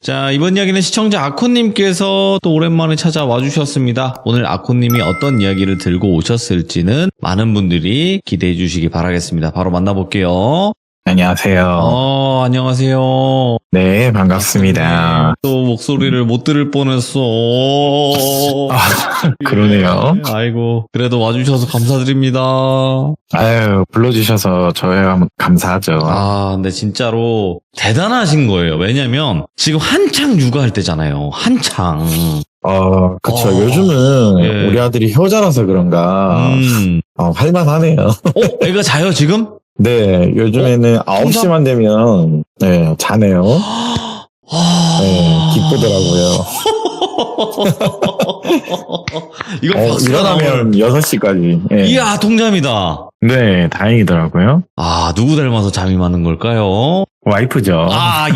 자, 이번 이야기는 시청자 아코님께서 또 오랜만에 찾아와 주셨습니다. 오늘 아코님이 어떤 이야기를 들고 오셨을지는 많은 분들이 기대해 주시기 바라겠습니다. 바로 만나볼게요. 안녕하세요. 안녕하세요. 네, 반갑습니다. 또 목소리를 못 들을 뻔했어. 그러네요. 아이고, 그래도 와주셔서 감사드립니다. 아유, 불러주셔서 저야 감사하죠. 근데 진짜로 대단하신 거예요. 왜냐면 지금 한창 육아할 때잖아요. 한창. 그쵸. 요즘은 예. 우리 아들이 효자라서 그런가, 할만하네요. 애가 자요, 지금? 네, 요즘에는 9시만 되면, 네, 자네요. 네, 기쁘더라고요. 이거 박수가 일어나면 6시까지. 네. 이야, 동잠이다. 네, 다행이더라고요. 누구 닮아서 잠이 많은 걸까요? 와이프죠.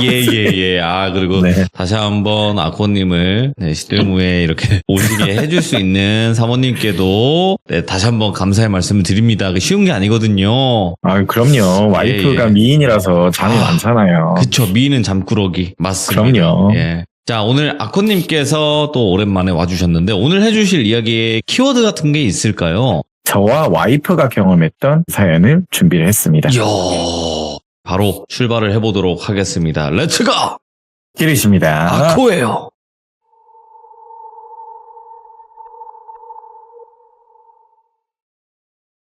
예. 그리고 네. 다시 한번 아코님을 시들무에 이렇게 오시게 해줄 수 있는 사모님께도 다시 한번 감사의 말씀을 드립니다. 쉬운 게 아니거든요. 그럼요. 와이프가 예. 미인이라서 잠이 많잖아요. 그쵸, 미인은 잠꾸러기. 맞습니다. 그럼요. 예. 자, 오늘 아코님께서 또 오랜만에 와주셨는데 오늘 해주실 이야기에 키워드 같은 게 있을까요? 저와 와이프가 경험했던 사연을 준비를 했습니다. 이야, 바로 출발을 해보도록 하겠습니다. 렛츠고! 기르십니다. 아코예요.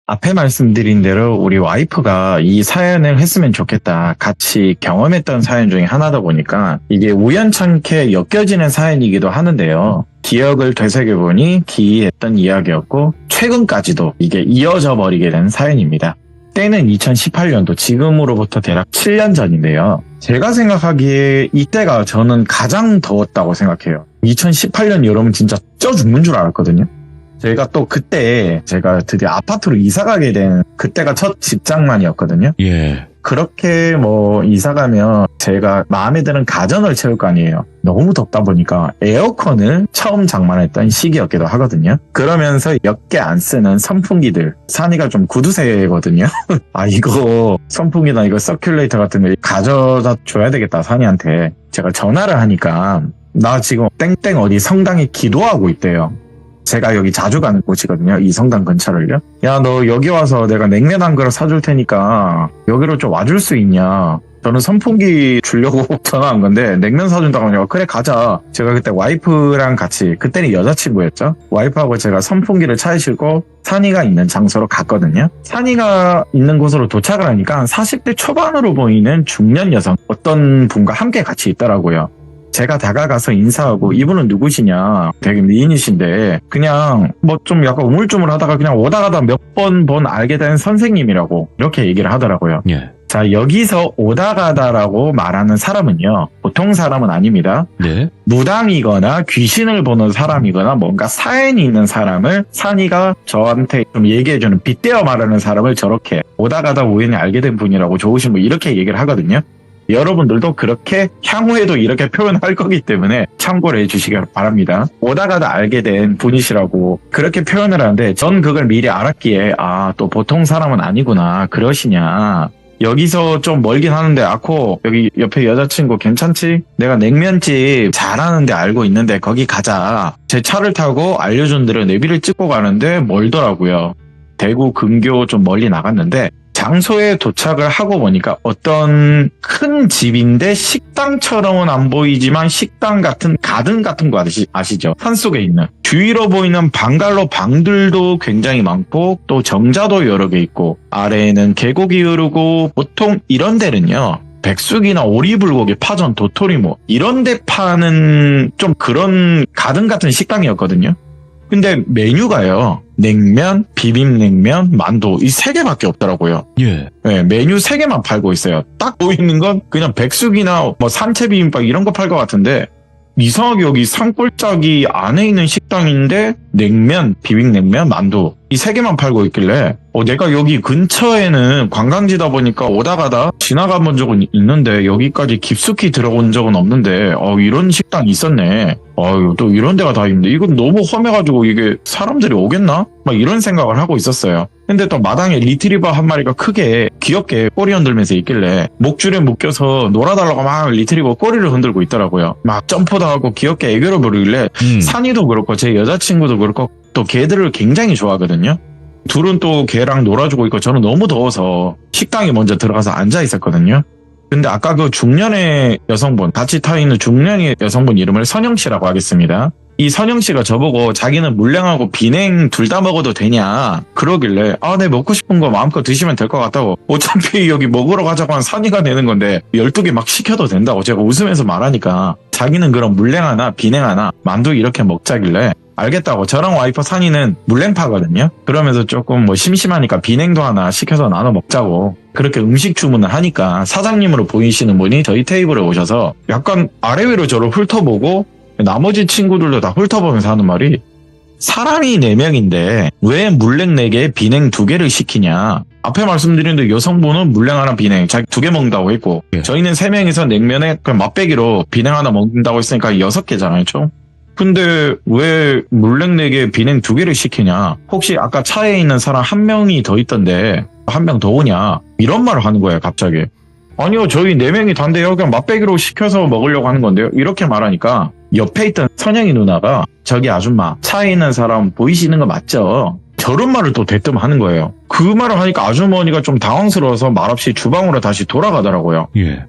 앞에 말씀드린 대로 우리 와이프가 이 사연을 했으면 좋겠다. 같이 경험했던 사연 중에 하나다 보니까 이게 우연찮게 엮여지는 사연이기도 하는데요. 기억을 되새겨보니 기이했던 이야기였고 최근까지도 이게 이어져 버리게 된 사연입니다. 때는 2018년도 지금으로부터 대략 7년 전인데요. 제가 생각하기에 이때가 저는 가장 더웠다고 생각해요. 2018년 여름은 진짜 쪄 죽는 줄 알았거든요. 제가 또 그때 제가 드디어 아파트로 이사 가게 된 그때가 첫 직장만이었거든요. 예. 그렇게 이사 가면 제가 마음에 드는 가전을 채울 거 아니에요. 너무 덥다 보니까 에어컨을 처음 장만했던 시기였기도 하거든요. 그러면서 몇 개 안 쓰는 선풍기들, 산이가 좀 구두쇠거든요. 이거 선풍기나 이거 서큘레이터 같은 거 가져다 줘야 되겠다, 산이한테. 제가 전화를 하니까 나 지금 땡땡 어디 성당에 기도하고 있대요. 제가 여기 자주 가는 곳이거든요. 이 성당 근처를요. 야, 너 여기 와서 내가 냉면 한 그릇 사줄 테니까 여기로 좀 와줄 수 있냐. 저는 선풍기 주려고 전화한 건데 냉면 사준다고 하니까 그래 가자. 제가 그때 와이프랑 같이, 그때는 여자친구였죠. 와이프하고 제가 선풍기를 차에 싣고 산이가 있는 장소로 갔거든요. 산이가 있는 곳으로 도착을 하니까 한 40대 초반으로 보이는 중년 여성 어떤 분과 함께 같이 있더라고요. 제가 다가가서 인사하고 이분은 누구시냐, 되게 미인이신데 그냥 좀 약간 우물쭈물하다가 그냥 오다 가다 몇 번 알게 된 선생님이라고 이렇게 얘기를 하더라고요. 예. 자, 여기서 오다 가다라고 말하는 사람은요, 보통 사람은 아닙니다. 네. 무당이거나 귀신을 보는 사람이거나 뭔가 사연이 있는 사람을 산이가 저한테 좀 얘기해주는, 빗대어 말하는 사람을 저렇게 오다 가다 우연히 알게 된 분이라고, 좋으신 분, 이렇게 얘기를 하거든요. 여러분들도 그렇게 향후에도 이렇게 표현할 거기 때문에 참고를 해주시기 바랍니다. 오다 가다 알게 된 분이시라고 그렇게 표현을 하는데 전 그걸 미리 알았기에 또 보통 사람은 아니구나, 그러시냐. 여기서 좀 멀긴 하는데 아코 여기 옆에 여자친구 괜찮지? 내가 냉면집 잘하는데 알고 있는데 거기 가자. 제 차를 타고 알려준 대로 내비를 찍고 가는데 멀더라고요. 대구 근교 좀 멀리 나갔는데 장소에 도착을 하고 보니까 어떤 큰 집인데 식당처럼은 안 보이지만 식당 같은 가든 같은 거 아시죠? 산속에 있는. 주위로 보이는 방갈로 방들도 굉장히 많고 또 정자도 여러 개 있고 아래에는 계곡이 흐르고, 보통 이런 데는요, 백숙이나 오리불고기, 파전, 도토리 이런 데 파는 좀 그런 가든 같은 식당이었거든요. 근데 메뉴가요, 냉면, 비빔냉면, 만두, 이 3개밖에 없더라고요. 예. 네, 메뉴 3개만 팔고 있어요. 딱 보이는 건 그냥 백숙이나 산채 비빔밥 이런 거 팔 것 같은데, 이상하게 여기 산골짜기 안에 있는 식당인데 냉면, 비빔냉면, 만두 이 3개만 팔고 있길래 내가 여기 근처에는 관광지다 보니까 오다 가다 지나가 본 적은 있는데 여기까지 깊숙이 들어온 적은 없는데 이런 식당이 있었네. 아유, 또 이런 데가 다 있는데 이건 너무 험해가지고 이게 사람들이 오겠나? 막 이런 생각을 하고 있었어요. 근데 또 마당에 리트리버 한 마리가 크게 귀엽게 꼬리 흔들면서 있길래 목줄에 묶여서 놀아달라고 막 리트리버 꼬리를 흔들고 있더라고요. 막 점프도 하고 귀엽게 애교를 부르길래 산이도 그렇고 제 여자친구도 그렇고 또 개들을 굉장히 좋아하거든요. 둘은 또 개랑 놀아주고 있고 저는 너무 더워서 식당에 먼저 들어가서 앉아 있었거든요. 근데 아까 그 중년의 여성분, 같이 타 있는 중년의 여성분 이름을 선영 씨라고 하겠습니다. 이 선영 씨가 저보고 자기는 물냉하고 비냉 둘 다 먹어도 되냐 그러길래 네 먹고 싶은 거 마음껏 드시면 될 것 같다고. 어차피 여기 먹으러 가자고 한 산이가 되는 건데 12개 막 시켜도 된다고 제가 웃으면서 말하니까 자기는 그럼 물냉 하나 비냉 하나 만두 이렇게 먹자길래 알겠다고. 저랑 와이프 산이는 물냉파거든요. 그러면서 조금 뭐 심심하니까 비냉도 하나 시켜서 나눠 먹자고 그렇게 음식 주문을 하니까 사장님으로 보이시는 분이 저희 테이블에 오셔서 약간 아래 위로 저를 훑어보고 나머지 친구들도 다 훑어보면서 하는 말이 사람이 4명인데 왜 물냉 4개 비냉 2개를 시키냐. 앞에 말씀드린 여성분은 물냉 하나 비냉 자기 2개 먹는다고 했고 저희는 3명이서 냉면에 그냥 맛배기로 비냉 하나 먹는다고 했으니까 6개잖아요 총. 근데 왜 물냉 4개 비냉 2개를 시키냐. 혹시 아까 차에 있는 사람 1명이 더 있던데 1명 더 오냐 이런 말을 하는 거예요 갑자기. 아니요 저희 4명이 단데요 그냥 맛배기로 시켜서 먹으려고 하는 건데요 이렇게 말하니까 옆에 있던 선영이 누나가 저기 아줌마 차에 있는 사람 보이시는 거 맞죠? 저런 말을 또 대뜸 하는 거예요. 그 말을 하니까 아주머니가 좀 당황스러워서 말없이 주방으로 다시 돌아가더라고요. 예.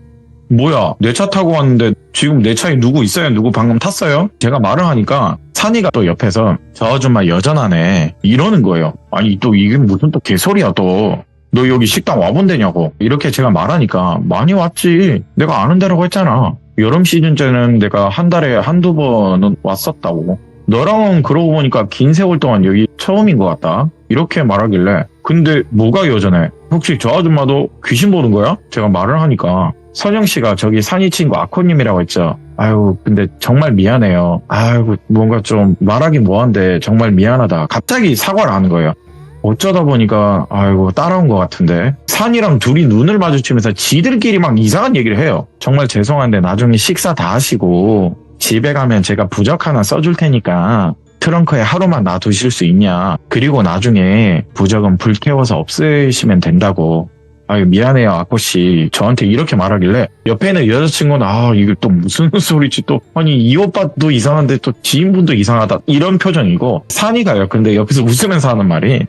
뭐야 내 차 타고 왔는데 지금 내 차에 누구 있어요? 누구 방금 탔어요? 제가 말을 하니까 산이가 또 옆에서 저 아줌마 여전하네 이러는 거예요. 아니 또 이게 무슨 또 개소리야 또. 너 여기 식당 와본 데냐고 이렇게 제가 말하니까 많이 왔지 내가 아는 데라고 했잖아. 여름 시즌 때는 내가 한 달에 한두 번은 왔었다고. 너랑은 그러고 보니까 긴 세월 동안 여기 처음인 것 같다 이렇게 말하길래 근데 뭐가 여전해? 혹시 저 아줌마도 귀신 보는 거야? 제가 말을 하니까 선영씨가 저기 산이 친구 아코님이라고 했죠. 아유 근데 정말 미안해요. 아유 뭔가 좀 말하기 뭐한데 정말 미안하다. 갑자기 사과를 하는 거예요. 어쩌다 보니까 아이고 따라온 것 같은데 산이랑 둘이 눈을 마주치면서 지들끼리 막 이상한 얘기를 해요. 정말 죄송한데 나중에 식사 다 하시고 집에 가면 제가 부적 하나 써줄 테니까 트렁크에 하루만 놔두실 수 있냐. 그리고 나중에 부적은 불 태워서 없애시면 된다고. 아유 미안해요 아코씨 저한테 이렇게 말하길래 옆에 있는 여자친구는 이게 또 무슨 소리지 또 아니 이 오빠도 이상한데 또 지인분도 이상하다 이런 표정이고 산이가요. 근데 옆에서 웃으면서 하는 말이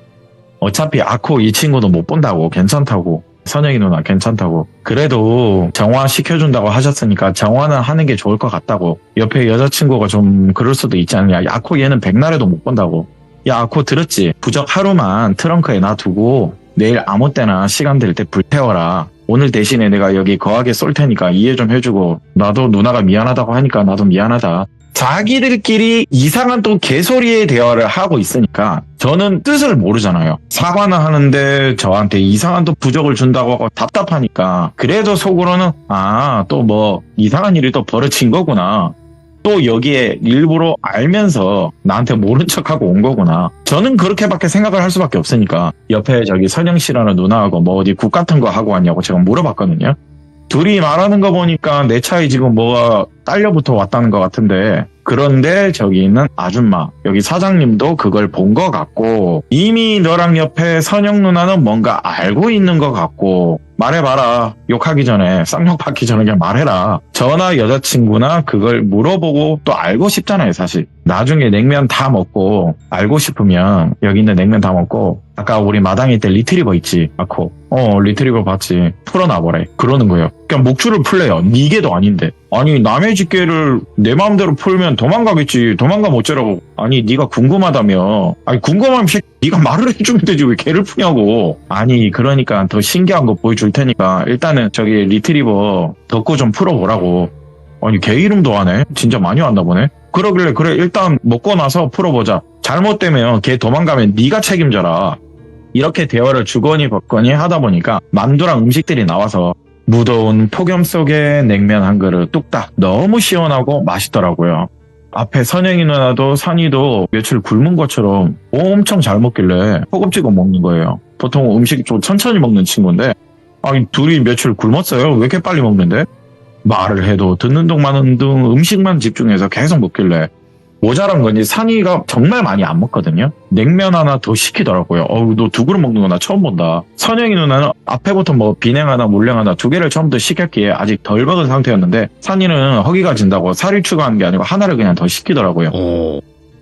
어차피 아코 이 친구도 못 본다고 괜찮다고 선영이 누나 괜찮다고 그래도 정화 시켜준다고 하셨으니까 정화는 하는 게 좋을 것 같다고. 옆에 여자친구가 좀 그럴 수도 있지 않냐. 아코 얘는 백날에도 못 본다고. 야 아코 들었지? 부적 하루만 트렁크에 놔두고 내일 아무 때나 시간 될 때 불태워라. 오늘 대신에 내가 여기 거하게 쏠 테니까 이해 좀 해주고 나도 누나가 미안하다고 하니까 나도 미안하다. 자기들끼리 이상한 또 개소리의 대화를 하고 있으니까 저는 뜻을 모르잖아요. 사과는 하는데 저한테 이상한 또 부적을 준다고 하고 답답하니까 그래도 속으로는 또 뭐 이상한 일이 또 벌어진 거구나. 또 여기에 일부러 알면서 나한테 모른 척하고 온 거구나. 저는 그렇게밖에 생각을 할 수밖에 없으니까 옆에 저기 선영 씨라는 누나하고 뭐 어디 국 같은 거 하고 왔냐고 제가 물어봤거든요. 둘이 말하는 거 보니까 내 차에 지금 뭐가 딸려붙어 왔다는 것 같은데 그런데 저기 있는 아줌마 여기 사장님도 그걸 본 것 같고 이미 너랑 옆에 선영 누나는 뭔가 알고 있는 것 같고 말해봐라. 욕하기 전에 쌍욕 받기 전에 그냥 말해라. 저나 여자친구나 그걸 물어보고 또 알고 싶잖아요 사실. 나중에 냉면 다 먹고 알고 싶으면 여기 있는 냉면 다 먹고 아까 우리 마당에 있던 리트리버 있지 아코 리트리버 봤지 풀어놔버래 그러는 거예요. 그냥 목줄을 풀래요. 네 개도 아닌데. 아니 남의 집게를 내 마음대로 풀면 도망가겠지. 도망가면 어쩌라고. 아니 네가 궁금하다며. 아니 궁금하면 네가 말을 해주면 되지 왜 개를 푸냐고. 아니 그러니까 더 신기한 거 보여줄 테니까 일단은 저기 리트리버 덮고 좀 풀어보라고. 아니 개 이름도 하네. 진짜 많이 왔나 보네. 그러길래 그래 일단 먹고 나서 풀어보자. 잘못되면 걔 도망가면 네가 책임져라. 이렇게 대화를 주거니 받거니 하다 보니까 만두랑 음식들이 나와서 무더운 폭염 속에 냉면 한 그릇 뚝딱 너무 시원하고 맛있더라고요. 앞에 선영이 누나도 산이도 며칠 굶은 것처럼 엄청 잘 먹길래 허겁지겁 먹는 거예요. 보통 음식 좀 천천히 먹는 친구인데 아니 둘이 며칠 굶었어요. 왜 이렇게 빨리 먹는데? 말을 해도 듣는 둥 마는 둥 음식만 집중해서 계속 먹길래 모자란 건지 산이가 정말 많이 안 먹거든요. 냉면 하나 더 시키더라고요. 너 2그릇 먹는 거 나 처음 본다. 선영이 누나는 앞에부터 뭐 비냉 하나 물냉 하나 2개를 처음부터 시켰기에 아직 덜 먹은 상태였는데 산이는 허기가 진다고 살이 추가한 게 아니고 하나를 그냥 더 시키더라고요.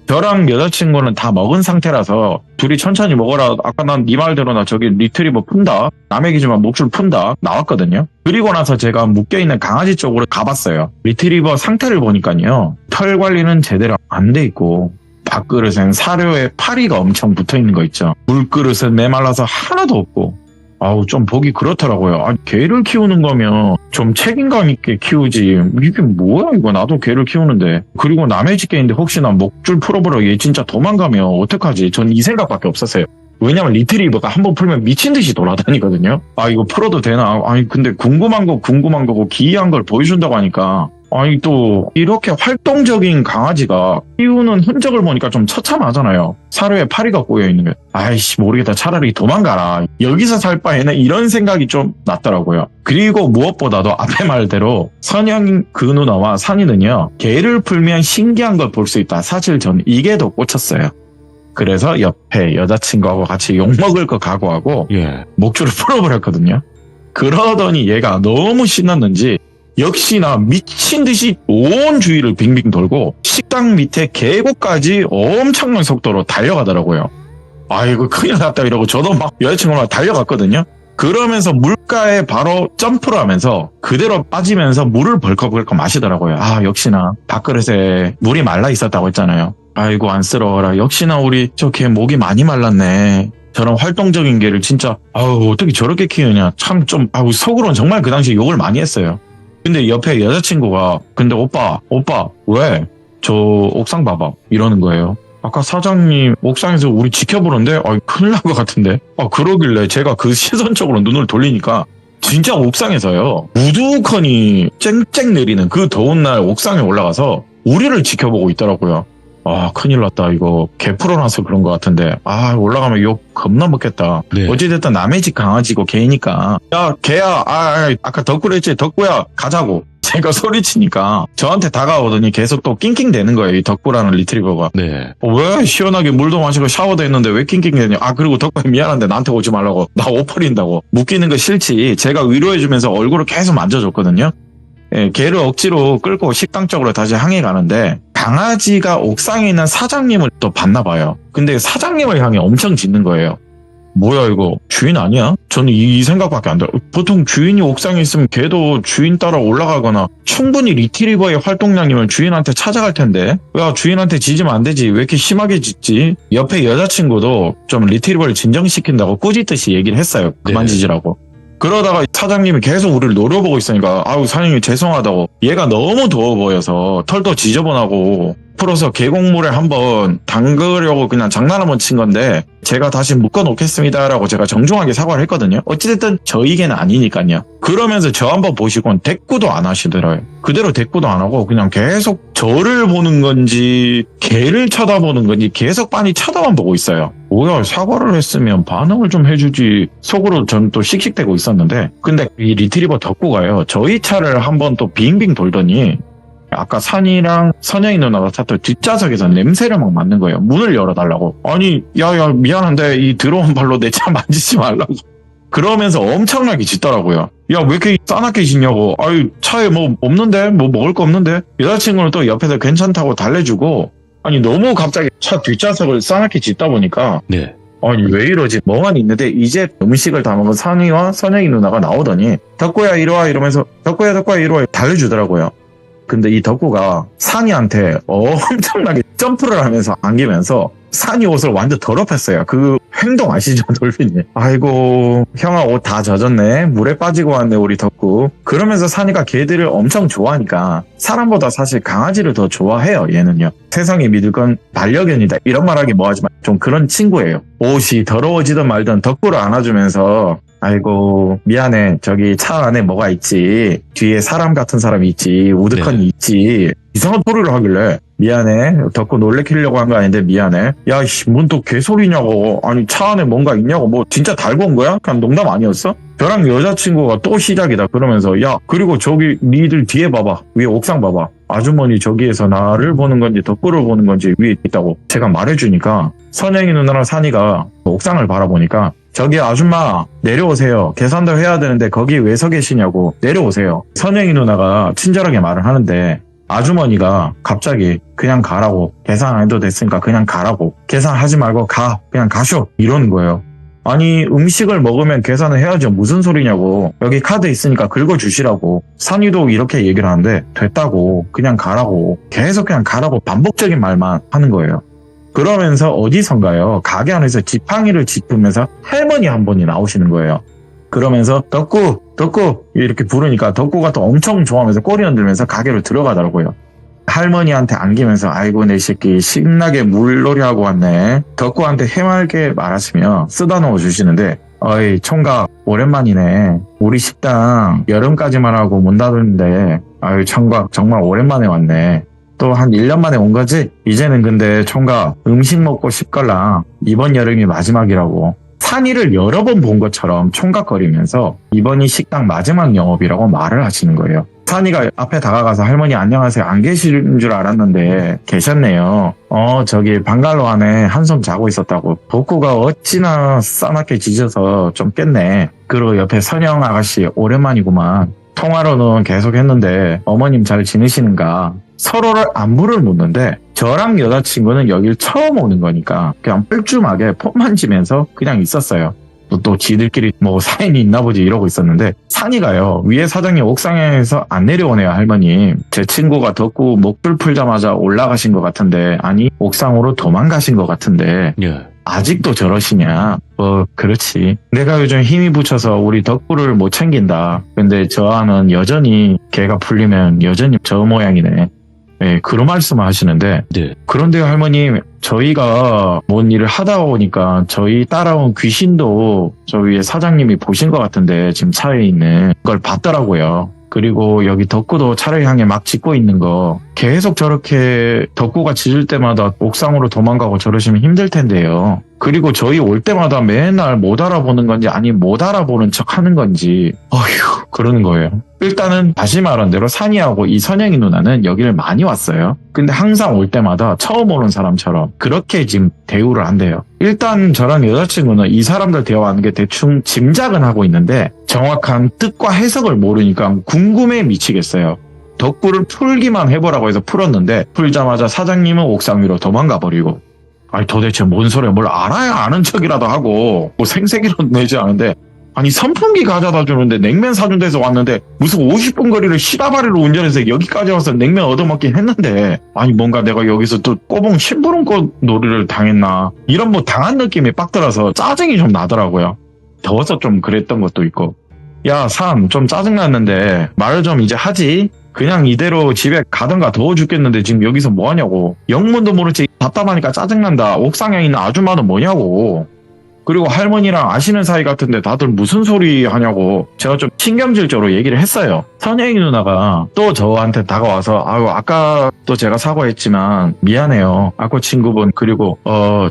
저랑 여자친구는 다 먹은 상태라서 둘이 천천히 먹어라. 아까 난 네 말대로 나 저기 리트리버 푼다. 남의 기지만 목줄 푼다. 나왔거든요. 그리고 나서 제가 묶여있는 강아지 쪽으로 가봤어요. 리트리버 상태를 보니까요. 털 관리는 제대로 안 돼 있고 밥그릇엔 사료에 파리가 엄청 붙어있는 거 있죠. 물그릇은 메말라서 하나도 없고 좀 보기 그렇더라고요. 개를 키우는 거면 좀 책임감 있게 키우지. 이게 뭐야 이거 나도 개를 키우는데. 그리고 남의 집 개인데 혹시나 목줄 풀어보러 얘 진짜 도망가면 어떡하지. 전 이 생각밖에 없었어요. 왜냐면 리트리버가 한번 풀면 미친 듯이 돌아다니거든요. 이거 풀어도 되나? 근데 궁금한 거고 기이한 걸 보여준다고 하니까 또 이렇게 활동적인 강아지가 키우는 흔적을 보니까 좀 처참하잖아요. 사료에 파리가 꼬여있는 게. 모르겠다. 차라리 도망가라. 여기서 살 바에는 이런 생각이 좀 났더라고요. 그리고 무엇보다도 앞에 말대로 선영 그 누나와 산이는요. 개를 풀면 신기한 걸 볼 수 있다. 사실 전 이게 더 꽂혔어요. 그래서 옆에 여자친구하고 같이 욕먹을 거 각오하고 목줄을 풀어버렸거든요. 그러더니 얘가 너무 신났는지 역시나 미친 듯이 온 주위를 빙빙 돌고 식당 밑에 계곡까지 엄청난 속도로 달려가더라고요. 아이고 큰일 났다 이러고 저도 막 여자친구랑 달려갔거든요. 그러면서 물가에 바로 점프를 하면서 그대로 빠지면서 물을 벌컥벌컥 마시더라고요. 역시나 밥그릇에 물이 말라 있었다고 했잖아요. 아이고 안쓰러워라. 역시나 우리 저 개 목이 많이 말랐네. 저런 활동적인 개를 진짜 어떻게 저렇게 키우냐. 참 좀 속으로는 정말 그 당시에 욕을 많이 했어요. 근데 옆에 여자친구가 근데 오빠 왜? 저 옥상 봐봐 이러는 거예요. 아까 사장님 옥상에서 우리 지켜보는데 큰일 날 것 같은데. 그러길래 제가 그 시선 쪽으로 눈을 돌리니까 진짜 옥상에서요. 우두커니 쨍쨍 내리는 그 더운 날 옥상에 올라가서 우리를 지켜보고 있더라고요. 큰일 났다. 이거 개 풀어놔서 그런 것 같은데. 올라가면 욕 겁나 먹겠다. 네. 어찌됐든 남의 집 강아지고 개니까. 야, 개야. 아까 덕구를 했지. 덕구야, 가자고. 제가 소리치니까 저한테 다가오더니 계속 또 낑낑대는 거예요. 이 덕구라는 리트리버가. 네. 왜 시원하게 물도 마시고 샤워도 했는데 왜 낑낑대냐. 그리고 덕구야 미안한데 나한테 오지 말라고. 나 옷 버린다고. 묶이는 거 싫지. 제가 위로해주면서 얼굴을 계속 만져줬거든요. 개를 억지로 끌고 식당 쪽으로 다시 향해 가는데 강아지가 옥상에 있는 사장님을 또 봤나 봐요. 근데 사장님을 향해 엄청 짖는 거예요. 뭐야 이거 주인 아니야? 저는 이 생각밖에 안 들어요. 보통 주인이 옥상에 있으면 개도 주인 따라 올라가거나 충분히 리트리버의 활동량이면 주인한테 찾아갈 텐데 야 주인한테 짖으면 안 되지. 왜 이렇게 심하게 짖지? 옆에 여자친구도 좀 리트리버를 진정시킨다고 꾸짖듯이 얘기를 했어요. 그만 짖으라고. 그러다가 사장님이 계속 우리를 노려보고 있으니까 사장님이 죄송하다고. 얘가 너무 더워 보여서 털도 지저분하고 풀어서 계곡물에 한번 담그려고 그냥 장난 한번 친 건데 제가 다시 묶어놓겠습니다라고 제가 정중하게 사과를 했거든요. 어찌됐든 저희 개는 아니니까요. 그러면서 저 한번 보시고는 대꾸도 안 하시더라고요. 그대로 대꾸도 안 하고 그냥 계속 저를 보는 건지 개를 쳐다보는 건지 계속 빤히 쳐다만 보고 있어요. 뭐야 사과를 했으면 반응을 좀 해주지. 속으로 전 또 씩씩대고 있었는데 근데 이 리트리버 덕구가요. 저희 차를 한번 또 빙빙 돌더니 아까 산이랑 선영이 누나가 탔던 뒷좌석에서 냄새를 막 맡는 거예요. 문을 열어달라고. 야 미안한데 이 더러운 발로 내 차 만지지 말라고. 그러면서 엄청나게 짖더라고요. 야 왜 이렇게 싸납게 짖냐고. 차에 뭐 없는데? 뭐 먹을 거 없는데? 여자친구는 또 옆에서 괜찮다고 달래주고 너무 갑자기 차 뒷좌석을 싸납게 짖다 보니까 왜 이러지? 뭐만 있는데 이제 음식을 다 먹은 산이와 선영이 누나가 나오더니 덕구야 이리와 이러면서 덕구야 이리와 달래주더라고요. 근데 이 덕구가 산이한테 엄청나게 점프를 하면서 안기면서 산이 옷을 완전 더럽혔어요. 그 행동 아시죠, 돌핀이? 아이고 형아 옷 다 젖었네. 물에 빠지고 왔네 우리 덕구. 그러면서 산이가 개들을 엄청 좋아하니까 사람보다 사실 강아지를 더 좋아해요. 얘는요. 세상에 믿을 건 반려견이다 이런 말하기 뭐하지만 좀 그런 친구예요. 옷이 더러워지든 말든 덕구를 안아주면서 아이고 미안해 저기 차 안에 뭐가 있지. 뒤에 사람 같은 사람이 있지. 우드컨이 있지. 이상한 소리를 하길래 미안해 덕구 놀래키려고 한 거 아닌데 미안해. 야씨 뭔 또 개소리냐고. 차 안에 뭔가 있냐고. 뭐 진짜 달고 온 거야? 그냥 농담 아니었어? 저랑 여자친구가 또 시작이다 그러면서 야 그리고 저기 니들 뒤에 봐봐 위에 옥상 봐봐 아주머니 저기에서 나를 보는 건지 덕구를 보는 건지 위에 있다고 제가 말해주니까 선영이 누나랑 산이가 옥상을 바라보니까 저기 아줌마 내려오세요 계산도 해야 되는데 거기 왜 서 계시냐고 내려오세요 선영이 누나가 친절하게 말을 하는데 아주머니가 갑자기 그냥 가라고 계산 안 해도 됐으니까 그냥 가라고 계산하지 말고 가 그냥 가쇼 이러는 거예요. 아니 음식을 먹으면 계산을 해야죠 무슨 소리냐고 여기 카드 있으니까 긁어주시라고 산이도 이렇게 얘기를 하는데 됐다고 그냥 가라고 계속 그냥 가라고 반복적인 말만 하는 거예요. 그러면서 어디선가요 가게 안에서 지팡이를 짚으면서 할머니 한 분이 나오시는 거예요. 그러면서 덕구 이렇게 부르니까 덕구가 또 엄청 좋아하면서 꼬리 흔들면서 가게로 들어가더라고요. 할머니한테 안기면서 아이고 내 새끼 신나게 물놀이하고 왔네. 덕구한테 해맑게 말하시며 쓰다 넣어 주시는데 어이 총각 오랜만이네. 우리 식당 여름까지만 하고 문 닫았는데 아유 총각 정말 오랜만에 왔네. 또 한 1년 만에 온 거지? 이제는 근데 총각 음식 먹고 싶걸랑 이번 여름이 마지막이라고. 산이를 여러 번 본 것처럼 총각거리면서 이번이 식당 마지막 영업이라고 말을 하시는 거예요. 산이가 앞에 다가가서 할머니 안녕하세요. 안 계신 줄 알았는데 계셨네요. 저기 방갈로 안에 한숨 자고 있었다고. 덕구가 어찌나 싸납게 짖어서 좀 깼네. 그리고 옆에 선영 아가씨 오랜만이구만. 통화로는 계속 했는데 어머님 잘 지내시는가. 서로를 안부를 묻는데 저랑 여자친구는 여길 처음 오는 거니까 그냥 뻘쭘하게 폰 만지면서 그냥 있었어요. 또 지들끼리 뭐 사연이 있나 보지 이러고 있었는데 산이가요 위에 사장님 옥상에서 안 내려오네요 할머님. 제 친구가 덕구 목줄 풀자마자 올라가신 것 같은데 아니 옥상으로 도망가신 것 같은데 예. 아직도 저러시냐. 그렇지. 내가 요즘 힘이 붙여서 우리 덕구를 못 챙긴다. 근데 저 아는 여전히 걔가 풀리면 여전히 저 모양이네. 네, 그런 말씀을 하시는데 네. 그런데요 할머님 저희가 뭔 일을 하다 보니까 저희 따라온 귀신도 저 위에 사장님이 보신 것 같은데 지금 차에 있는 걸 봤더라고요. 그리고 여기 덕구도 차를 향해 막 짖고 있는 거 계속 저렇게 덕구가 짖을 때마다 옥상으로 도망가고 저러시면 힘들 텐데요. 그리고 저희 올 때마다 맨날 못 알아보는 건지 아니 못 알아보는 척 하는 건지 어휴 그러는 거예요. 일단은 다시 말한 대로 산이하고 이 선영이 누나는 여기를 많이 왔어요. 근데 항상 올 때마다 처음 오는 사람처럼 그렇게 지금 대우를 한대요. 일단 저랑 여자친구는 이 사람들 대화하는 게 대충 짐작은 하고 있는데 정확한 뜻과 해석을 모르니까 궁금해 미치겠어요. 덕구를 풀기만 해보라고 해서 풀었는데 풀자마자 사장님은 옥상 위로 도망가 버리고 아니 도대체 뭔 소리야 뭘 알아야 아는 척이라도 하고 뭐 생색이라도 내지 않은데 아니 선풍기 가져다 주는데 냉면 사준 데서 왔는데 무슨 50분 거리를 시다바리로 운전해서 여기까지 와서 냉면 얻어먹긴 했는데 아니 뭔가 내가 여기서 또 꼬봉 심부름꽃 놀이를 당했나 이런 뭐 당한 느낌이 빡 들어서 짜증이 좀 나더라고요. 더워서 좀 그랬던 것도 있고 야 산 좀 짜증났는데 말을 좀 이제 하지 그냥 이대로 집에 가든가 더워 죽겠는데 지금 여기서 뭐하냐고 영문도 모르지 답답하니까 짜증난다 옥상에 있는 아줌마는 뭐냐고 그리고 할머니랑 아시는 사이 같은데 다들 무슨 소리 하냐고 제가 좀 신경질적으로 얘기를 했어요. 선영이 누나가 또 저한테 다가와서 아유 아까 또 제가 사과했지만 미안해요. 아까 친구분 그리고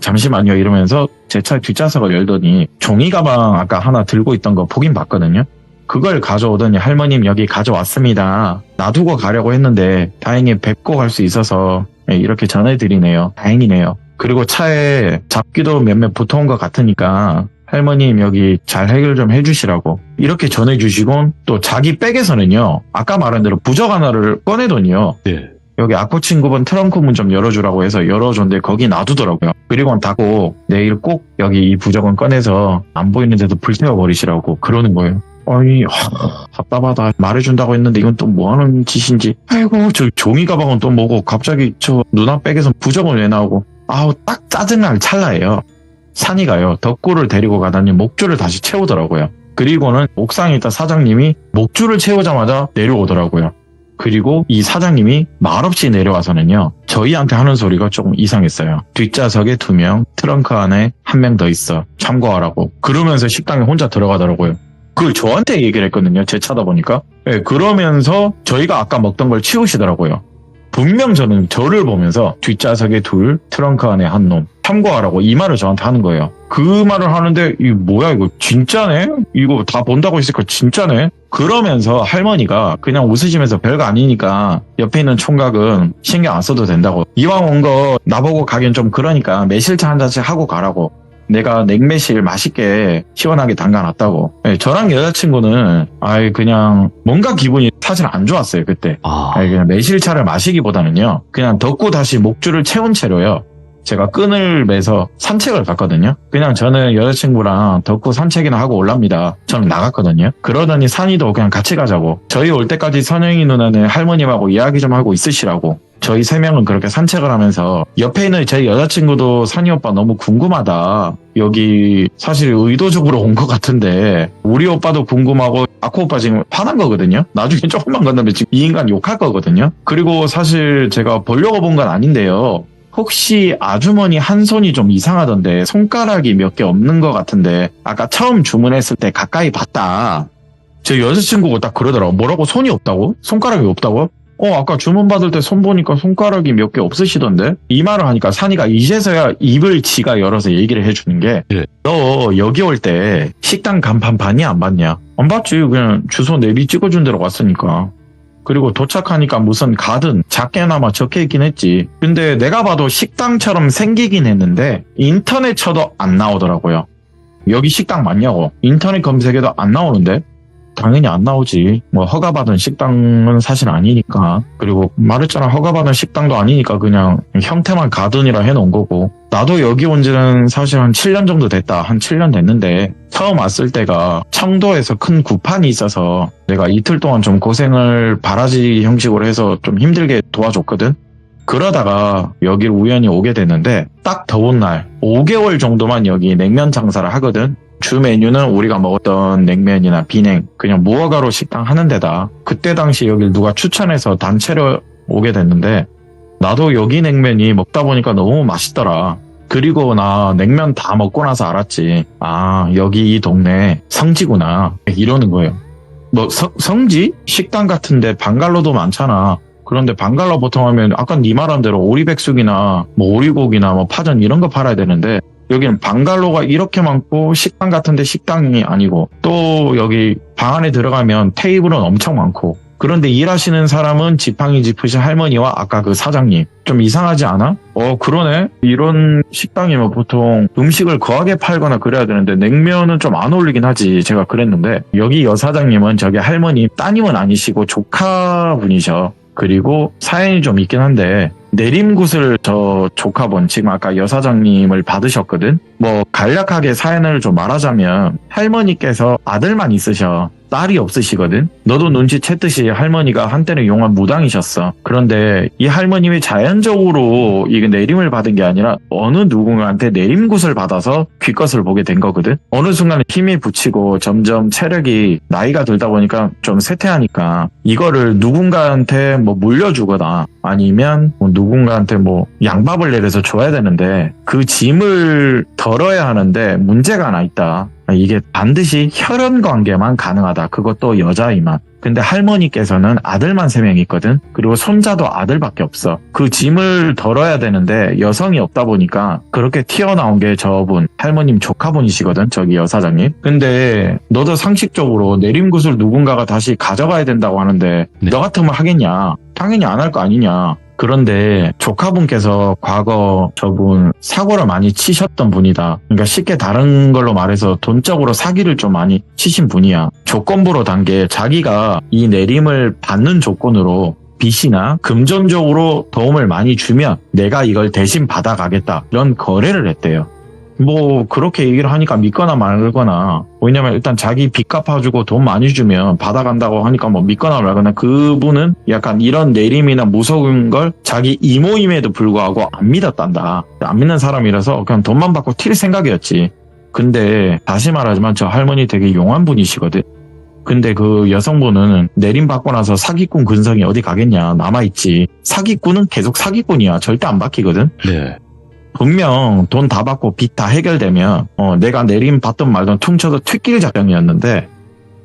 잠시만요 이러면서 제 차 뒷좌석을 열더니 종이 가방 아까 하나 들고 있던 거 보긴 봤거든요. 그걸 가져오더니 할머님 여기 가져왔습니다. 놔두고 가려고 했는데 다행히 뵙고 갈 수 있어서 이렇게 전해드리네요. 다행이네요. 그리고 차에 잡기도 몇몇 붙어온 것 같으니까 할머님 여기 잘 해결 좀 해주시라고 이렇게 전해주시곤 또 자기 백에서는요 아까 말한 대로 부적 하나를 꺼내더니요 네. 여기 아코 친구분 트렁크 문 좀 열어주라고 해서 열어줬는데 거기 놔두더라고요. 그리고는 닫고 내일 꼭 여기 이 부적은 꺼내서 안 보이는 데도 불태워버리시라고 그러는 거예요. 아니 답답하다 말해준다고 했는데 이건 또 뭐하는 짓인지 아이고 저 종이 가방은 또 뭐고 갑자기 저 누나 백에서 부적은 왜 나오고 아우 딱 짜증날 찰나예요. 산이가요 덕구를 데리고 가다니 목줄을 다시 채우더라고요. 그리고는 옥상에 있던 사장님이 목줄을 채우자마자 내려오더라고요. 그리고 이 사장님이 말없이 내려와서는요 저희한테 하는 소리가 조금 이상했어요. 뒷좌석에 2명 트렁크 안에 1명 더 있어 참고하라고 그러면서 식당에 혼자 들어가더라고요. 그걸 저한테 얘기를 했거든요. 제 차다 보니까. 네, 그러면서 저희가 아까 먹던 걸 치우시더라고요. 분명 저는 저를 보면서 뒷좌석에 둘, 트렁크 안에 한 놈, 참고하라고 이 말을 저한테 하는 거예요. 그 말을 하는데 이거 뭐야 이거 진짜네? 이거 다 본다고 했으니까 진짜네? 그러면서 할머니가 그냥 웃으시면서 별거 아니니까 옆에 있는 총각은 신경 안 써도 된다고. 이왕 온 거 나보고 가긴 좀 그러니까 매실차 한 잔씩 하고 가라고. 내가 냉매실 맛있게 시원하게 담가놨다고. 네, 저랑 여자친구는 그냥 뭔가 기분이 사실 안 좋았어요 그때. 그냥 매실차를 마시기보다는요 그냥 덥고 다시 목줄을 채운 채로요 제가 끈을 매서 산책을 갔거든요. 그냥 저는 여자친구랑 덥고 산책이나 하고 올랍니다. 저는 나갔거든요. 그러더니 산이도 그냥 같이 가자고. 저희 올 때까지 선영이 누나는 할머님하고 이야기 좀 하고 있으시라고. 저희 세 명은 그렇게 산책을 하면서 옆에 있는 제 여자친구도 산이 오빠 너무 궁금하다. 여기 사실 의도적으로 온 것 같은데 우리 오빠도 궁금하고 아코 오빠 지금 화난 거거든요. 나중에 조금만 건너면 지금 이 인간 욕할 거거든요. 그리고 사실 제가 보려고 본 건 아닌데요. 혹시 아주머니 한 손이 좀 이상하던데 손가락이 몇 개 없는 것 같은데 아까 처음 주문했을 때 가까이 봤다. 제 여자친구가 딱 그러더라고. 뭐라고 손이 없다고? 손가락이 없다고? 아까 주문 받을 때 손 보니까 손가락이 몇 개 없으시던데? 이 말을 하니까 산이가 이제서야 입을 지가 열어서 얘기를 해주는 게 너 여기 올 때 식당 간판 봤냐 안 봤냐? 안 봤지. 그냥 주소 내비 찍어준 대로 왔으니까. 그리고 도착하니까 무슨 가든 작게나마 적혀있긴 했지. 근데 내가 봐도 식당처럼 생기긴 했는데 인터넷 쳐도 안 나오더라고요. 여기 식당 맞냐고. 인터넷 검색해도 안 나오는데? 당연히 안 나오지. 뭐 허가받은 식당은 사실 아니니까. 그리고 말했잖아. 허가받은 식당도 아니니까 그냥 형태만 가든이라 해놓은 거고. 나도 여기 온 지는 사실 한 7년 정도 됐다. 한 7년 됐는데 처음 왔을 때가 청도에서 큰 구판이 있어서 내가 이틀 동안 좀 고생을 바라지 형식으로 해서 좀 힘들게 도와줬거든. 그러다가 여기를 우연히 오게 됐는데 딱 더운 날 5개월 정도만 여기 냉면 장사를 하거든. 주 메뉴는 우리가 먹었던 냉면이나 비냉 그냥 무허가로 식당 하는 데다. 그때 당시 여길 누가 추천해서 단체로 오게 됐는데 나도 여기 냉면이 먹다 보니까 너무 맛있더라. 그리고 나 냉면 다 먹고 나서 알았지. 여기 이 동네 성지구나 이러는 거예요. 뭐 성지? 식당 같은데 방갈로도 많잖아. 그런데 방갈로 보통 하면 아까 네 말한 대로 오리백숙이나 뭐 오리고기나 뭐 파전 이런 거 팔아야 되는데 여기는 방갈로가 이렇게 많고 식당 같은데 식당이 아니고 또 여기 방 안에 들어가면 테이블은 엄청 많고 그런데 일하시는 사람은 지팡이 짚으신 할머니와 아까 그 사장님. 좀 이상하지 않아? 그러네. 이런 식당이면 보통 음식을 거하게 팔거나 그래야 되는데 냉면은 좀 안 어울리긴 하지. 제가 그랬는데 여기 여사장님은 저기 할머니 따님은 아니시고 조카분이셔. 그리고 사연이 좀 있긴 한데 내림굿을 저 조카분 지금 아까 여사장님을 받으셨거든. 뭐 간략하게 사연을 좀 말하자면 할머니께서 아들만 있으셔. 딸이 없으시거든. 너도 눈치챘듯이 할머니가 한때는 용한 무당이셨어. 그런데 이 할머님이 자연적으로 이게 내림을 받은 게 아니라 어느 누군가한테 내림굿을 받아서 귀것을 보게 된 거거든. 어느 순간에 힘이 붙이고 점점 체력이 나이가 들다 보니까 좀 쇠퇴하니까 이거를 누군가한테 뭐 물려주거나 아니면 뭐 누군가한테 뭐 양밥을 내려서 줘야 되는데 그 짐을 덜어야 하는데 문제가 하나 있다. 이게 반드시 혈연 관계만 가능하다. 그것도 여자이만. 근데 할머니께서는 아들만 3명 있거든. 그리고 손자도 아들밖에 없어. 그 짐을 덜어야 되는데 여성이 없다 보니까 그렇게 튀어나온 게 저분 할머님 조카분이시거든. 저기 여사장님. 근데 너도 상식적으로 내림굿을 누군가가 다시 가져가야 된다고 하는데 너 같으면 하겠냐? 당연히 안 할 거 아니냐. 그런데 조카분께서 과거 저분 사고를 많이 치셨던 분이다. 그러니까 쉽게 다른 걸로 말해서 돈적으로 사기를 좀 많이 치신 분이야. 조건부로 단 게 자기가 이 내림을 받는 조건으로 빚이나 금전적으로 도움을 많이 주면 내가 이걸 대신 받아가겠다. 이런 거래를 했대요. 뭐 그렇게 얘기를 하니까 믿거나 말거나. 왜냐면 일단 자기 빚 갚아주고 돈 많이 주면 받아간다고 하니까 뭐 믿거나 말거나. 그분은 약간 이런 내림이나 무속인 걸 자기 이모임에도 불구하고 안 믿었단다. 안 믿는 사람이라서 그냥 돈만 받고 튈 생각이었지. 근데 다시 말하지만 저 할머니 되게 용한 분이시거든. 근데 그 여성분은 내림 받고 나서 사기꾼 근성이 어디 가겠냐. 남아있지. 사기꾼은 계속 사기꾼이야. 절대 안 바뀌거든. 네. 분명 돈 다 받고 빚 다 해결되면 내가 내림 받든 말든 퉁쳐도 튀길 작정이었는데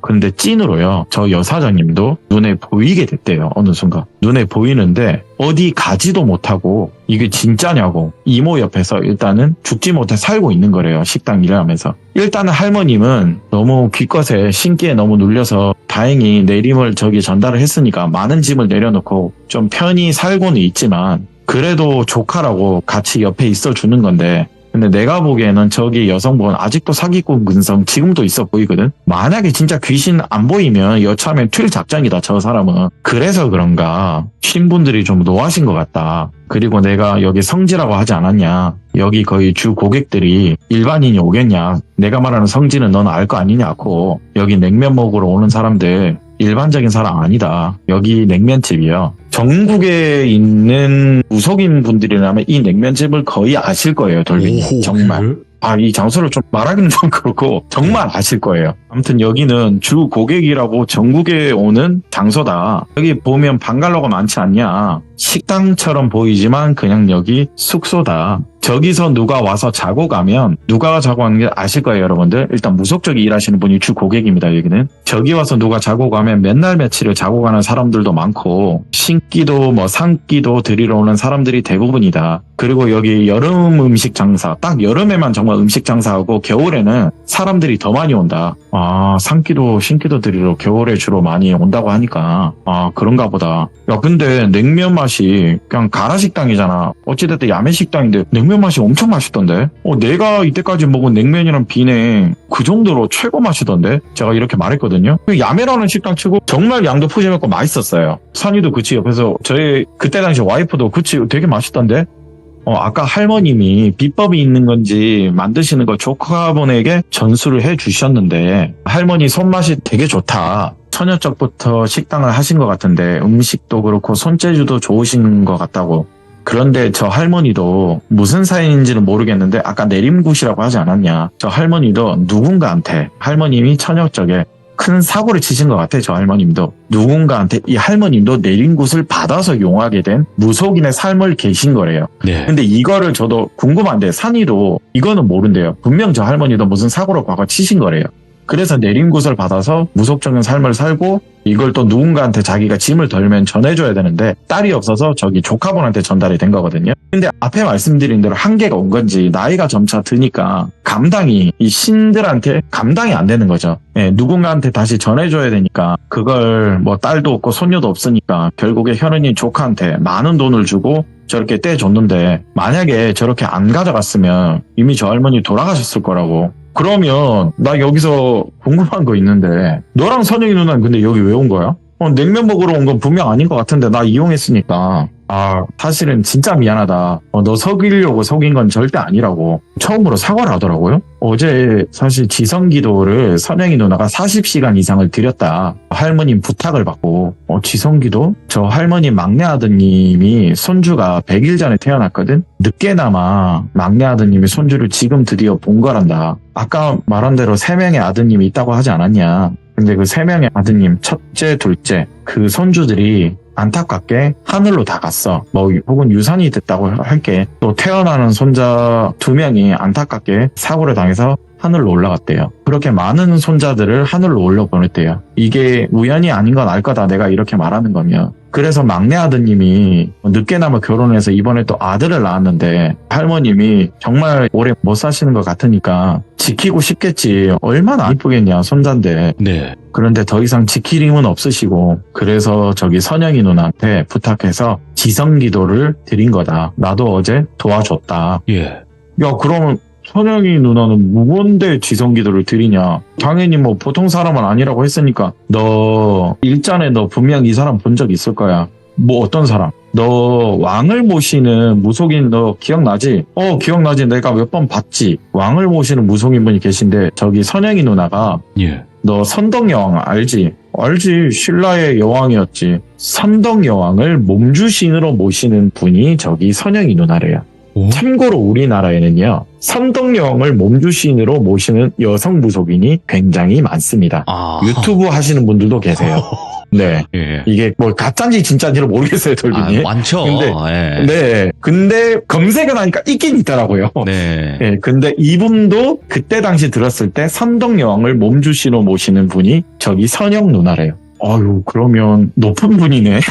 근데 찐으로요. 저 여사장님도 눈에 보이게 됐대요. 어느 순간. 눈에 보이는데 어디 가지도 못하고 이게 진짜냐고 이모 옆에서 일단은 죽지 못해 살고 있는 거래요. 식당 일을 하면서. 일단은 할머님은 너무 기껏에 신기에 너무 눌려서 다행히 내림을 저기 전달을 했으니까 많은 짐을 내려놓고 좀 편히 살고는 있지만 그래도 조카라고 같이 옆에 있어 주는 건데 근데 내가 보기에는 저기 여성분 아직도 사기꾼 근성 지금도 있어 보이거든. 만약에 진짜 귀신 안 보이면 여차하면 튈 작전이다 저 사람은. 그래서 그런가 신분들이 좀 노하신 것 같다. 그리고 내가 여기 성지라고 하지 않았냐. 여기 거의 주 고객들이 일반인이 오겠냐. 내가 말하는 성지는 넌 알 거 아니냐고. 여기 냉면 먹으러 오는 사람들 일반적인 사람 아니다. 여기 냉면집이요. 전국에 있는 무속인 분들이라면 이 냉면집을 거의 아실 거예요, 돌비님. 정말. 이 장소를 좀 말하기는 좀 그렇고 정말 아실 거예요. 아무튼 여기는 주 고객이라고 전국에 오는 장소다. 여기 보면 방갈로가 많지 않냐. 식당처럼 보이지만 그냥 여기 숙소다. 저기서 누가 와서 자고 가면 누가 자고 가는 게 아실 거예요, 여러분들. 일단 무속적이 일하시는 분이 주 고객입니다, 여기는. 저기 와서 누가 자고 가면 맨날 며칠을 자고 가는 사람들도 많고 신기도 상기도 드리러 오는 사람들이 대부분이다. 그리고 여기 여름 음식 장사, 딱 여름에만 정말 음식 장사하고 겨울에는 사람들이 더 많이 온다. 산기도 신기도 드리러 겨울에 주로 많이 온다고 하니까 그런가 보다. 야 근데 냉면 맛이 그냥 가라식당이잖아. 어찌됐든 야매식당인데 냉면 맛이 엄청 맛있던데. 내가 이때까지 먹은 냉면이랑 비냉 그 정도로 최고 맛이던데. 제가 이렇게 말했거든요. 야매라는 식당 치고 정말 양도 푸짐했고 맛있었어요. 선이도 그치 옆에서 저희 그때 당시 와이프도 그치 되게 맛있던데. 아까 할머님이 비법이 있는 건지 만드시는 거 조카분에게 전수를 해 주셨는데 할머니 손맛이 되게 좋다. 처녀적부터 식당을 하신 것 같은데 음식도 그렇고 손재주도 좋으신 것 같다고. 그런데 저 할머니도 무슨 사연인지는 모르겠는데 아까 내림굿이라고 하지 않았냐. 저 할머니도 누군가한테 할머님이 처녀적에 큰 사고를 치신 것 같아. 저 할머님도 누군가한테 이 할머님도 내림굿을 받아서 용하게 된 무속인의 삶을 계신 거래요. 네. 근데 이거를 저도 궁금한데 산이도 이거는 모른대요. 분명 저 할머니도 무슨 사고로 과거 치신 거래요. 그래서 내림굿을 받아서 무속적인 삶을 살고 이걸 또 누군가한테 자기가 짐을 덜면 전해줘야 되는데 딸이 없어서 저기 조카분한테 전달이 된 거거든요. 근데 앞에 말씀드린 대로 한계가 온 건지 나이가 점차 드니까 감당이 이 신들한테 감당이 안 되는 거죠. 누군가한테 다시 전해줘야 되니까 그걸 딸도 없고 손녀도 없으니까 결국에 현은이 조카한테 많은 돈을 주고 저렇게 떼줬는데 만약에 저렇게 안 가져갔으면 이미 저 할머니 돌아가셨을 거라고. 그러면 나 여기서 궁금한 거 있는데 너랑 선영이 누나는 근데 여기 왜 온 거야? 냉면 먹으러 온 건 분명 아닌 것 같은데 나 이용했으니까. 사실은 진짜 미안하다. 너 속이려고 속인 건 절대 아니라고 처음으로 사과를 하더라고요. 어제 사실 지성기도를 선영이 누나가 40시간 이상을 드렸다. 할머님 부탁을 받고 지성기도? 저 할머니 막내 아드님이 손주가 100일 전에 태어났거든. 늦게나마 막내 아드님이 손주를 지금 드디어 본 거란다. 아까 말한 대로 3명의 아드님이 있다고 하지 않았냐. 근데 그 3명의 아드님 첫째 둘째 그 손주들이 안타깝게 하늘로 다 갔어. 혹은 유산이 됐다고 할게. 또 태어나는 손자 2명이 안타깝게 사고를 당해서 하늘로 올라갔대요. 그렇게 많은 손자들을 하늘로 올려보냈대요. 이게 우연이 아닌 건 알 거다. 내가 이렇게 말하는 거면. 그래서 막내 아드님이 늦게나마 결혼해서 이번에 또 아들을 낳았는데 할머님이 정말 오래 못 사시는 것 같으니까 지키고 싶겠지. 얼마나 이쁘겠냐 손자인데. 네. 그런데 더 이상 지킬 힘은 없으시고 그래서 저기 선영이 누나한테 부탁해서 지성기도를 드린 거다. 나도 어제 도와줬다. 예. 야 그러면 선영이 누나는 무건대 지성기도를 드리냐. 당연히 보통 사람은 아니라고 했으니까 너 일전에 너 분명 이 사람 본 적 있을 거야. 어떤 사람? 너 왕을 모시는 무속인 너 기억나지? 기억나지. 내가 몇 번 봤지. 왕을 모시는 무속인 분이 계신데 저기 선영이 누나가 예. 너 선덕여왕 알지? 알지. 신라의 여왕이었지. 선덕여왕을 몸주신으로 모시는 분이 저기 선영이 누나래요. 오? 참고로 우리나라에는요, 선덕여왕을 몸주신으로 모시는 여성 무속인이 굉장히 많습니다. 아. 유튜브 하시는 분들도 계세요. 네. 예. 이게 뭐 가짜인지 진짜인지를 모르겠어요, 돌빈이. 많죠. 근데, 예. 네. 근데 검색을 하니까 있긴 있더라고요. 네. 네. 근데 이분도 그때 당시 들었을 때 선덕여왕을 몸주신으로 모시는 분이 저기 선영 누나래요. 아유, 그러면 높은 분이네.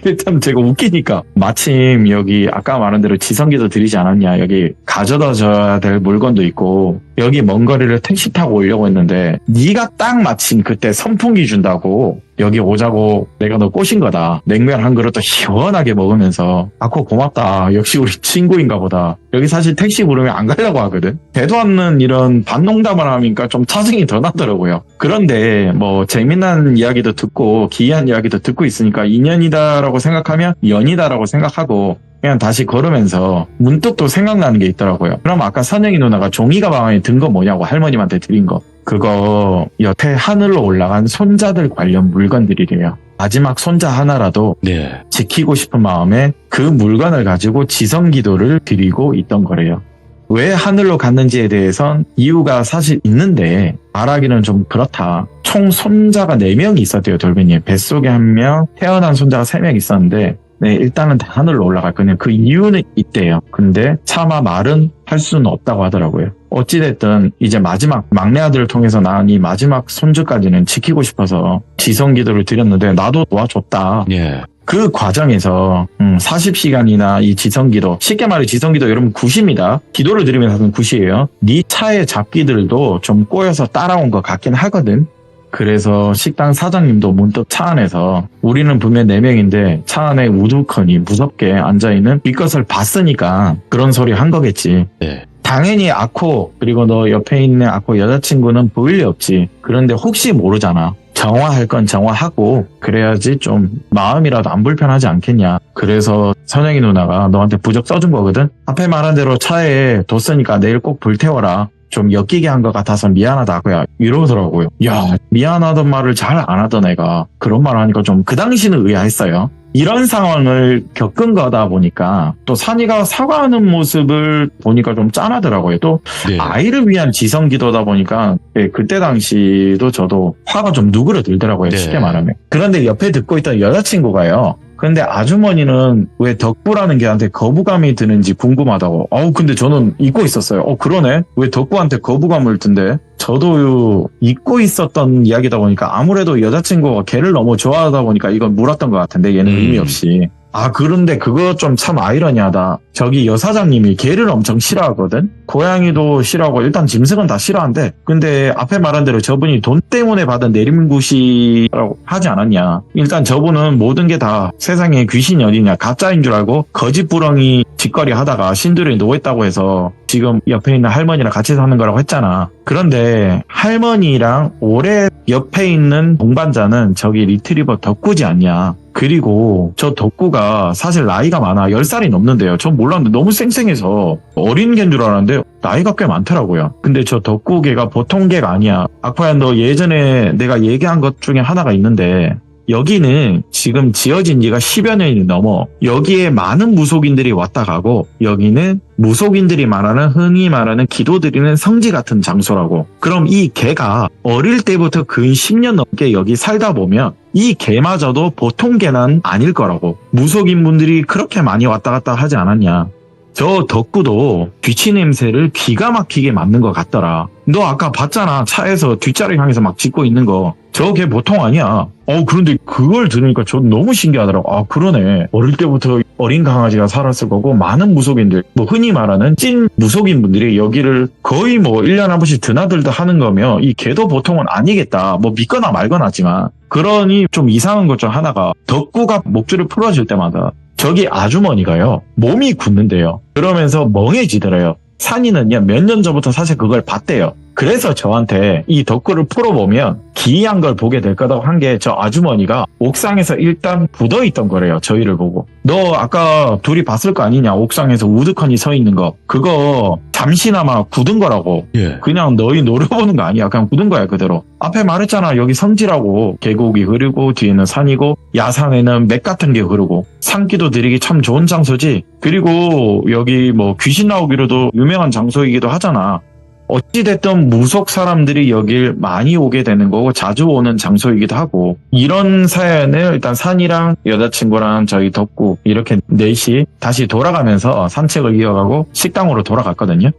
일단 제가 웃기니까. 마침 여기 아까 말한 대로 지성기도 드리지 않았냐. 여기 가져다 줘야 될 물건도 있고 여기 먼 거리를 택시 타고 오려고 했는데 네가 딱 마침 그때 선풍기 준다고 여기 오자고 내가 너 꼬신 거다. 냉면 한 그릇도 시원하게 먹으면서 아코 고맙다. 역시 우리 친구인가 보다. 여기 사실 택시 부르면 안 가려고 하거든. 대도 않는 이런 반농담을 하니까 좀 짜증이 더 나더라고요. 그런데 뭐 재미난 이야기도 듣고 기이한 이야기도 듣고 있으니까 인연이다라고 생각하면 연이다라고 생각하고 그냥 다시 걸으면서 문득 또 생각나는 게 있더라고요. 그럼 아까 선영이 누나가 종이 가방에 든 거 뭐냐고 할머님한테 드린 거. 그거 여태 하늘로 올라간 손자들 관련 물건들이래요. 마지막 손자 하나라도 네. 지키고 싶은 마음에 그 물건을 가지고 지성기도를 드리고 있던 거래요. 왜 하늘로 갔는지에 대해선 이유가 사실 있는데 말하기는 좀 그렇다. 총 손자가 4명이 있었대요, 돌베님. 뱃속에 1명, 태어난 손자가 3명 있었는데 네, 일단은 다 하늘로 올라갈 거네요. 그 이유는 있대요. 근데 차마 말은 할 수는 없다고 하더라고요. 어찌됐든 이제 마지막 막내 아들을 통해서 낳은 이 마지막 손주까지는 지키고 싶어서 지성기도를 드렸는데 나도 도와줬다. 예. 그 과정에서 40시간이나 이 지성기도, 쉽게 말해 지성기도 여러분 굿입니다. 기도를 드리면서 하는 굿이에요. 네 차의 잡기들도 좀 꼬여서 따라온 것 같긴 하거든. 그래서 식당 사장님도 문득 차 안에서 우리는 분명 4명인데 차 안에 우두커니 무섭게 앉아있는 이것을 봤으니까 그런 소리 한 거겠지. 네. 당연히 아코 그리고 너 옆에 있는 아코 여자친구는 보일 리 없지. 그런데 혹시 모르잖아. 정화할 건 정화하고 그래야지 좀 마음이라도 안 불편하지 않겠냐. 그래서 선영이 누나가 너한테 부적 써준 거거든. 앞에 말한 대로 차에 뒀으니까 내일 꼭 불태워라. 좀 엮이게 한 것 같아서 미안하다고요. 이러더라고요. 야, 미안하던 말을 잘 안 하던 애가 그런 말 하니까 좀 그 당시는 의아했어요. 이런 상황을 겪은 거다 보니까 또 산이가 사과하는 모습을 보니까 좀 짠하더라고요. 또 네. 아이를 위한 지성기도다 보니까 그때 당시도 저도 화가 좀 누그러들더라고요. 네. 쉽게 말하면. 그런데 옆에 듣고 있던 여자친구가요. 근데 아주머니는 왜 덕구라는 걔한테 거부감이 드는지 궁금하다고. 근데 저는 잊고 있었어요. 그러네. 왜 덕구한테 거부감을 든대? 저도 잊고 있었던 이야기다 보니까 아무래도 여자친구가 걔를 너무 좋아하다 보니까 이건 물었던 것 같은데 얘는 의미 없이. 그런데 그거 좀 참 아이러니하다. 저기 여사장님이 개를 엄청 싫어하거든? 고양이도 싫어하고 일단 짐승은 다 싫어한대. 근데 앞에 말한 대로 저분이 돈 때문에 받은 내림굿이라고 하지 않았냐. 일단 저분은 모든 게 다 세상에 귀신이 어디냐. 가짜인 줄 알고 거짓부렁이 짓거리 하다가 신들에 누워있다고 해서 지금 옆에 있는 할머니랑 같이 사는 거라고 했잖아. 그런데 할머니랑 오래 옆에 있는 동반자는 저기 리트리버 덕구지 않냐. 그리고 저 덕구가 사실 나이가 많아. 10살이 넘는데요. 전 몰랐는데 너무 쌩쌩해서 어린 개인 줄 알았는데 나이가 꽤 많더라고요. 근데 저 덕구 개가 보통 개가 아니야. 아쿠야 너 예전에 내가 얘기한 것 중에 하나가 있는데 여기는 지금 지어진 지가 10여 년이 넘어. 여기에 많은 무속인들이 왔다 가고 여기는 무속인들이 말하는 흔히 말하는 기도드리는 성지 같은 장소라고. 그럼 이 개가 어릴 때부터 근 10년 넘게 여기 살다 보면 이 개마저도 보통 개는 아닐 거라고. 무속인 분들이 그렇게 많이 왔다 갔다 하지 않았냐. 저 덕구도 뒤치 냄새를 기가 막히게 맡는 것 같더라. 너 아까 봤잖아. 차에서 뒷자리 향해서 막 짖고 있는 거. 저게 보통 아니야. 그런데 그걸 들으니까 저 너무 신기하더라고. 그러네. 어릴 때부터 어린 강아지가 살았을 거고 많은 무속인들, 흔히 말하는 찐 무속인 분들이 여기를 거의 1년에 한 번씩 드나들다 하는 거면 이 개도 보통은 아니겠다. 믿거나 말거나지만. 그러니 좀 이상한 것 중 하나가 덕구가 목줄을 풀어줄 때마다 저기 아주머니가요. 몸이 굳는데요. 그러면서 멍해지더래요. 산이는요 몇 년 전부터 사실 그걸 봤대요. 그래서 저한테 이 덧글을 풀어보면 기이한 걸 보게 될 거라고 한 게 저 아주머니가 옥상에서 일단 굳어있던 거래요. 저희를 보고. 너 아까 둘이 봤을 거 아니냐. 옥상에서 우두커니 서 있는 거. 그거 잠시나마 굳은 거라고. 예. 그냥 너희 노려보는 거 아니야. 그냥 굳은 거야 그대로. 앞에 말했잖아. 여기 성지라고. 계곡이 흐르고 뒤에는 산이고 야산에는 맥 같은 게 흐르고 산기도 들이기 참 좋은 장소지. 그리고 여기 뭐 귀신 나오기로도 유명한 장소이기도 하잖아. 어찌됐든 무속 사람들이 여길 많이 오게 되는 거고 자주 오는 장소이기도 하고 이런 사연을 일단 산이랑 여자친구랑 저희 덕구 이렇게 넷이 다시 돌아가면서 산책을 이어가고 식당으로 돌아갔거든요.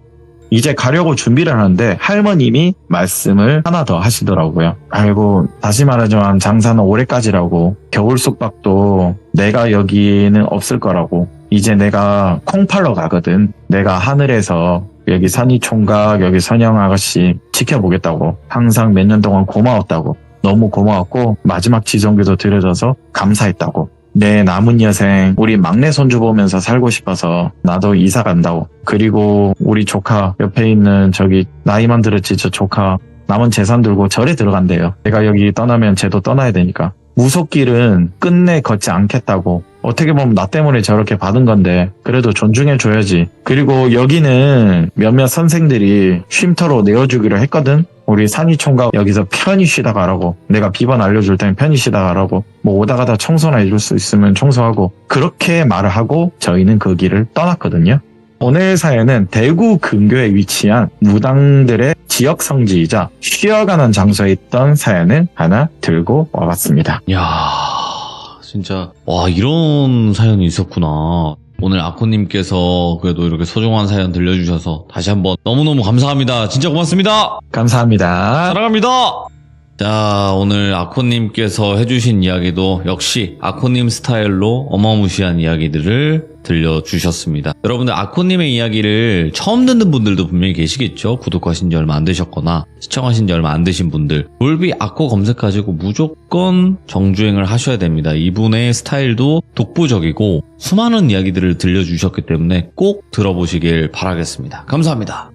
이제 가려고 준비를 하는데 할머님이 말씀을 하나 더 하시더라고요. 아이고 다시 말하지만 장사는 올해까지라고 겨울 숙박도 내가 여기는 없을 거라고 이제 내가 콩 팔러 가거든. 내가 하늘에서 여기 산이 총각 여기 선영 아가씨 지켜보겠다고 항상 몇 년 동안 고마웠다고 너무 고마웠고 마지막 지성기도 드려줘서 감사했다고 내 남은 여생 우리 막내 손주 보면서 살고 싶어서 나도 이사 간다고 그리고 우리 조카 옆에 있는 저기 나이만 들었지 저 조카 남은 재산 들고 절에 들어간대요. 내가 여기 떠나면 쟤도 떠나야 되니까 무속길은 끝내 걷지 않겠다고 어떻게 보면 나 때문에 저렇게 받은 건데 그래도 존중해줘야지. 그리고 여기는 몇몇 선생들이 쉼터로 내어주기로 했거든. 우리 산이총각 여기서 편히 쉬다 가라고 내가 비번 알려줄 테니 편히 쉬다 가라고 뭐 오다 가다 청소나 해줄 수 있으면 청소하고 그렇게 말을 하고 저희는 그 길을 떠났거든요. 오늘 사연은 대구 근교에 위치한 무당들의 지역 성지이자 쉬어가는 장소에 있던 사연을 하나 들고 와봤습니다. 야, 진짜 와 이런 사연이 있었구나. 오늘 아코님께서 그래도 이렇게 소중한 사연 들려주셔서 다시 한번 너무너무 감사합니다. 진짜 고맙습니다. 감사합니다. 사랑합니다. 자, 오늘 아코님께서 해주신 이야기도 역시 아코님 스타일로 어마무시한 이야기들을 들려주셨습니다. 여러분들 아코님의 이야기를 처음 듣는 분들도 분명히 계시겠죠? 구독하신 지 얼마 안 되셨거나 시청하신 지 얼마 안 되신 분들 돌비 아코 검색하시고 무조건 정주행을 하셔야 됩니다. 이분의 스타일도 독보적이고 수많은 이야기들을 들려주셨기 때문에 꼭 들어보시길 바라겠습니다. 감사합니다.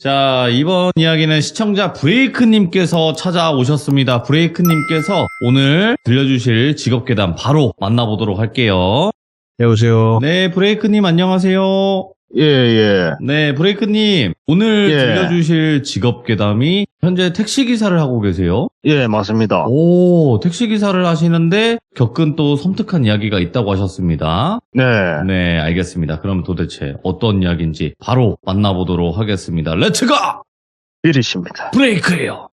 자, 이번 이야기는 시청자 브레이크님께서 찾아오셨습니다. 브레이크님께서 오늘 들려주실 직업괴담 바로 만나보도록 할게요. 여보세요. 네, 브레이크님 안녕하세요. 예. 네, 브레이크님 오늘 예. 들려주실 직업괴담이 현재 택시기사를 하고 계세요. 예, 맞습니다. 오, 택시기사를 하시는데 겪은 또 섬뜩한 이야기가 있다고 하셨습니다. 네. 네, 알겠습니다. 그럼 도대체 어떤 이야기인지 바로 만나보도록 하겠습니다. 렛츠고! 비리십니다. 브레이크예요.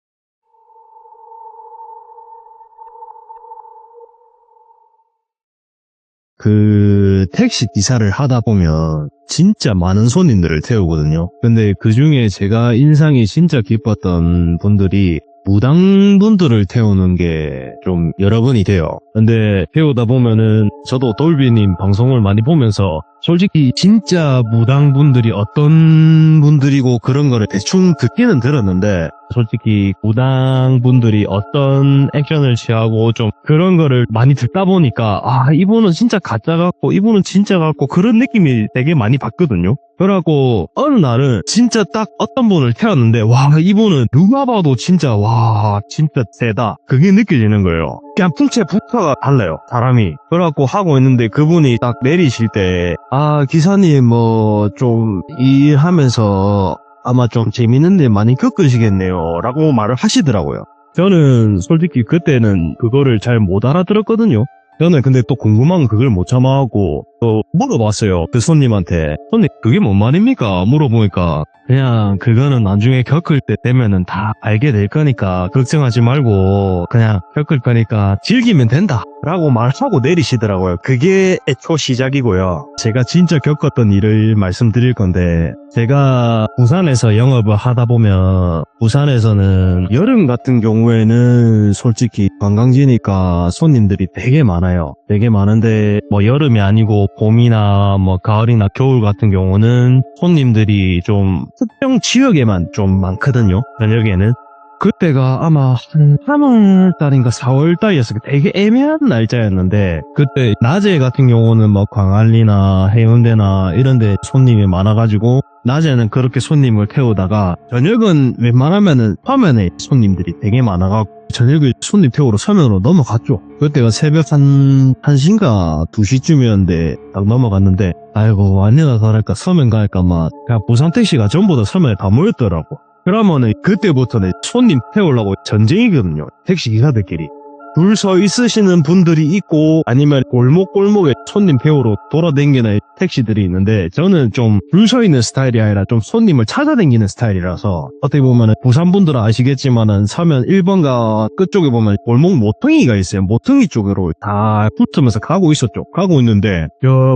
택시 기사를 하다 보면 진짜 많은 손님들을 태우거든요. 근데 그 중에 제가 인상이 진짜 깊었던 분들이 무당분들을 태우는 게 좀 여러 분이 돼요. 근데 태우다 보면은 저도 돌비님 방송을 많이 보면서 솔직히 진짜 무당분들이 어떤 분들이고 그런 거를 대충 듣기는 들었는데 솔직히 무당분들이 어떤 액션을 취하고 좀 그런 거를 많이 듣다 보니까 아 이분은 진짜 가짜 같고 이분은 진짜 같고 그런 느낌이 되게 많이 받거든요. 그래갖고 어느 날은 진짜 딱 어떤 분을 태웠는데 와 이분은 누가 봐도 진짜 와 진짜 세다 그게 느껴지는 거예요. 그냥 풍채부터가 달라요 사람이. 그래갖고 하고 있는데 그분이 딱 내리실 때 아 기사님 뭐 좀 일하면서 아마 좀 재밌는 일 많이 겪으시겠네요 라고 말을 하시더라고요. 저는 솔직히 그때는 그거를 잘 못 알아들었거든요. 저는 근데 또 궁금한 그걸 못 참아하고 또 물어봤어요. 그 손님한테. 손님 그게 뭔 말입니까? 물어보니까 그냥 그거는 나중에 겪을 때 되면은 다 알게 될 거니까 걱정하지 말고 그냥 겪을 거니까 즐기면 된다 라고 말하고 내리시더라고요. 그게 애초 시작이고요. 제가 진짜 겪었던 일을 말씀드릴 건데 제가 부산에서 영업을 하다 보면 부산에서는 여름 같은 경우에는 솔직히 관광지니까 손님들이 되게 많아요. 되게 많은데 뭐 여름이 아니고 봄이나 뭐 가을이나 겨울 같은 경우는 손님들이 좀 특정 지역에만 좀 많거든요. 저녁에는. 그때가 아마 한 3월달인가 4월달이었어요. 되게 애매한 날짜였는데 그때 낮에 같은 경우는 뭐 광안리나 해운대나 이런데 손님이 많아가지고 낮에는 그렇게 손님을 태우다가 저녁은 웬만하면은 화면에 손님들이 되게 많아가지고 저녁을 손님 태우러 서면으로 넘어갔죠. 그때가 새벽 한 1시인가 2시쯤이었는데 딱 넘어갔는데 아이고 아니나 다를까 서면 갈까 막 그냥 부산택시가 전부 다 서면에 다 모였더라고. 그러면은 그때부터는 손님 태우려고 전쟁이거든요. 택시기사들끼리. 줄 서 있으시는 분들이 있고 아니면 골목골목에 손님 태우러 돌아다니는 택시들이 있는데 저는 좀 줄 서 있는 스타일이 아니라 좀 손님을 찾아다니는 스타일이라서 어떻게 보면은 부산분들은 아시겠지만은 서면 1번가 끝쪽에 보면 골목 모퉁이가 있어요. 모퉁이 쪽으로 다 붙으면서 가고 있었죠. 가고 있는데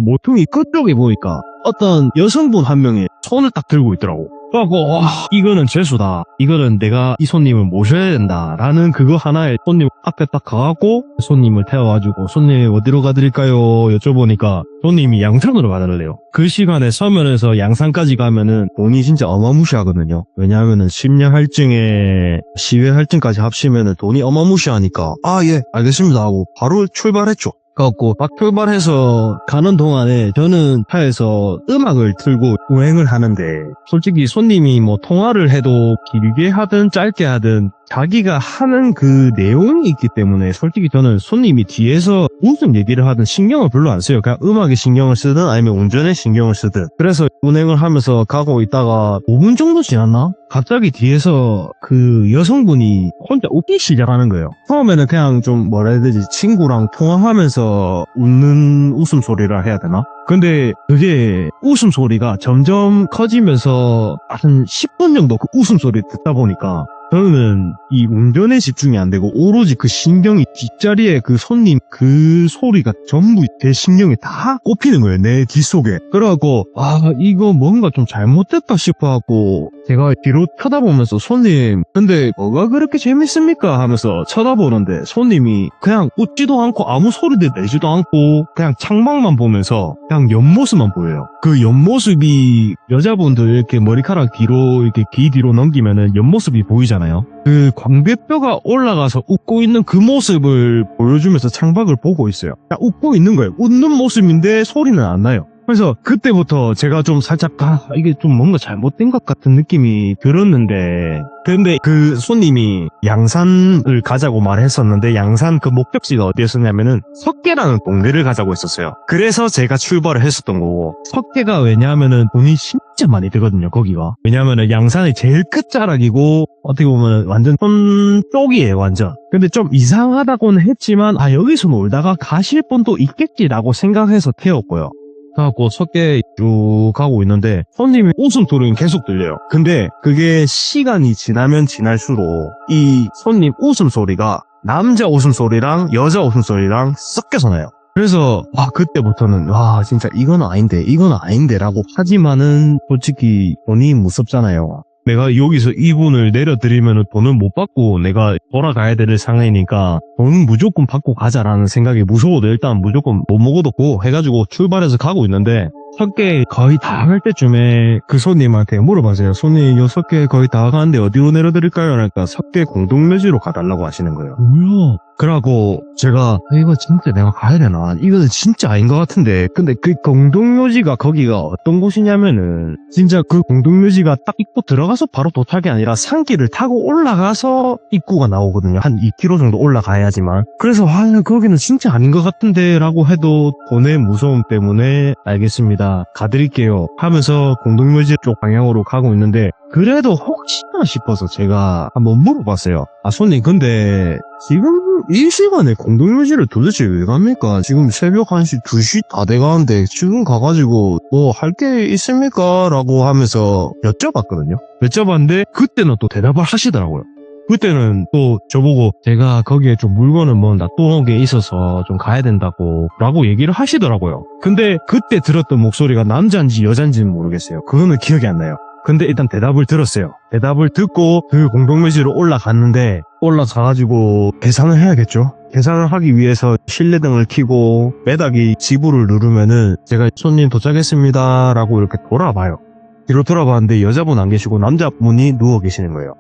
모퉁이 끝쪽에 보니까 어떤 여성분 한 명이 손을 딱 들고 있더라고. 그래갖고 와 이거는 죄수다. 이거는 내가 이 손님을 모셔야 된다라는 그거 하나에 손님 앞에 딱 가갖고 손님을 태워가지고 손님 어디로 가드릴까요? 여쭤보니까 손님이 양산으로 가달래요. 그 시간에 서면에서 양산까지 가면은 돈이 진짜 어마무시하거든요. 왜냐하면은 심야 할증에 시외 할증까지 합치면은 돈이 어마무시하니까 아 예 알겠습니다 하고 바로 출발했죠. 그래갖고 막 출발해서 가는 동안에 저는 차에서 음악을 틀고 운행을 하는데 솔직히 손님이 뭐 통화를 해도 길게 하든 짧게 하든 자기가 하는 그 내용이 있기 때문에 솔직히 저는 손님이 뒤에서 무슨 얘기를 하든 신경을 별로 안 써요. 그냥 음악에 신경을 쓰든 아니면 운전에 신경을 쓰든. 그래서 운행을 하면서 가고 있다가 5분 정도 지났나? 갑자기 뒤에서 그 여성분이 혼자 웃기 시작하는 거예요. 처음에는 그냥 좀 뭐라 해야 되지 친구랑 통화하면서 웃는 웃음소리라 해야 되나? 근데 그게 웃음소리가 점점 커지면서 한 10분 정도 그 웃음소리 듣다 보니까 저는 이 운전에 집중이 안 되고 오로지 그 신경이 뒷자리에 그 손님 그 소리가 전부 제 신경이 다 꼽히는 거예요. 내 뒷속에. 그래갖고 아 이거 뭔가 좀 잘못됐다 싶어갖고 제가 뒤로 쳐다보면서 손님 근데 뭐가 그렇게 재밌습니까? 하면서 쳐다보는데 손님이 그냥 웃지도 않고 아무 소리도 내지도 않고 그냥 창밖만 보면서 그냥 옆모습만 보여요. 그 옆모습이 여자분들 이렇게 머리카락 뒤로 이렇게 귀 뒤로 넘기면은 옆모습이 보이잖아요. 그 광대뼈가 올라가서 웃고 있는 그 모습을 보여주면서 창밖을 보고 있어요. 그냥 웃고 있는 거예요. 웃는 모습인데 소리는 안 나요. 그래서 그때부터 제가 좀 살짝 이게 좀 뭔가 잘못된 것 같은 느낌이 들었는데, 근데 그 손님이 양산을 가자고 말했었는데 양산 그 목적지가 어디였었냐면은 석계라는 동네를 가자고 했었어요. 그래서 제가 출발을 했었던 거고, 석계가 왜냐하면은 돈이 진짜 많이 들거든요, 거기가. 왜냐하면은 양산이 제일 끝자락이고 어떻게 보면 완전 손 쪽이에요, 완전. 근데 좀 이상하다고는 했지만 여기서 놀다가 가실 분도 있겠지라고 생각해서 태웠고요. 그래갖고 석계 쭉 가고 있는데 손님이 웃음소리는 계속 들려요. 근데 그게 시간이 지나면 지날수록 이 손님 웃음소리가 남자 웃음소리랑 여자 웃음소리랑 섞여서 나요. 그래서 그때부터는 진짜 이건 아닌데 라고 하지만은 솔직히 돈이 무섭잖아요. 내가 여기서 이분을 내려드리면 돈을 못 받고 내가 돌아가야 될 상황이니까 돈 무조건 받고 가자라는 생각이 무서워도 일단 무조건 못 먹어도 고 해가지고 출발해서 가고 있는데, 석계 거의 다 갈 때쯤에 그 손님한테 물어봤어요. 손님, 요 석계 거의 다 가는데 어디로 내려드릴까요? 그러니까 석계 공동묘지로 가달라고 하시는 거예요. 뭐야? 그러고 제가 이거 진짜 내가 가야 되나? 이거는 진짜 아닌 것 같은데. 근데 그 공동묘지가 거기가 어떤 곳이냐면은 진짜 그 공동묘지가 딱 입구 들어가서 바로 도착이 아니라 산길을 타고 올라가서 입구가 나오거든요. 한 2km 정도 올라가야지만. 그래서 거기는 진짜 아닌 것 같은데 라고 해도 돈의 무서움 때문에 알겠습니다, 가드릴게요 하면서 공동묘지 쪽 방향으로 가고 있는데, 그래도 혹시나 싶어서 제가 한번 물어봤어요. 손님, 근데 지금 이 시간에 공동묘지를 도대체 왜 갑니까? 지금 새벽 1시, 2시 다 돼가는데 지금 가가지고 뭐 할 게 있습니까? 라고 하면서 여쭤봤거든요. 여쭤봤는데 그때는 또 대답을 하시더라고요. 그때는 또 저보고 제가 거기에 좀 물건을 뭐 놔두는 게 있어서 좀 가야 된다고 라고 얘기를 하시더라고요. 근데 그때 들었던 목소리가 남자인지 여자인지는 모르겠어요. 그거는 기억이 안 나요. 근데 일단 대답을 들었어요. 대답을 듣고 그 공동묘지로 올라갔는데, 올라가가지고 계산을 해야겠죠. 계산을 하기 위해서 실내등을 켜고 매닫이 지불을 누르면은 제가 손님 도착했습니다 라고 이렇게 돌아봐요. 뒤로 돌아봤는데 여자분 안 계시고 남자분이 누워 계시는 거예요.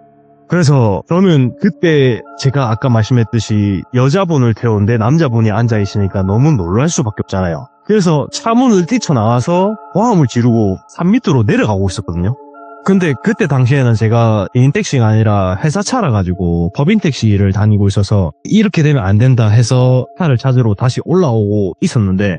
그래서 저는 그때 제가 아까 말씀했듯이 여자분을 태우는데 남자분이 앉아있으니까 너무 놀랄 수밖에 없잖아요. 그래서 차문을 뛰쳐나와서 고함을 지르고 산 밑으로 내려가고 있었거든요. 근데 그때 당시에는 제가 개인 택시가 아니라 회사 차라 가지고 법인 택시를 다니고 있어서 이렇게 되면 안 된다 해서 차를 찾으러 다시 올라오고 있었는데,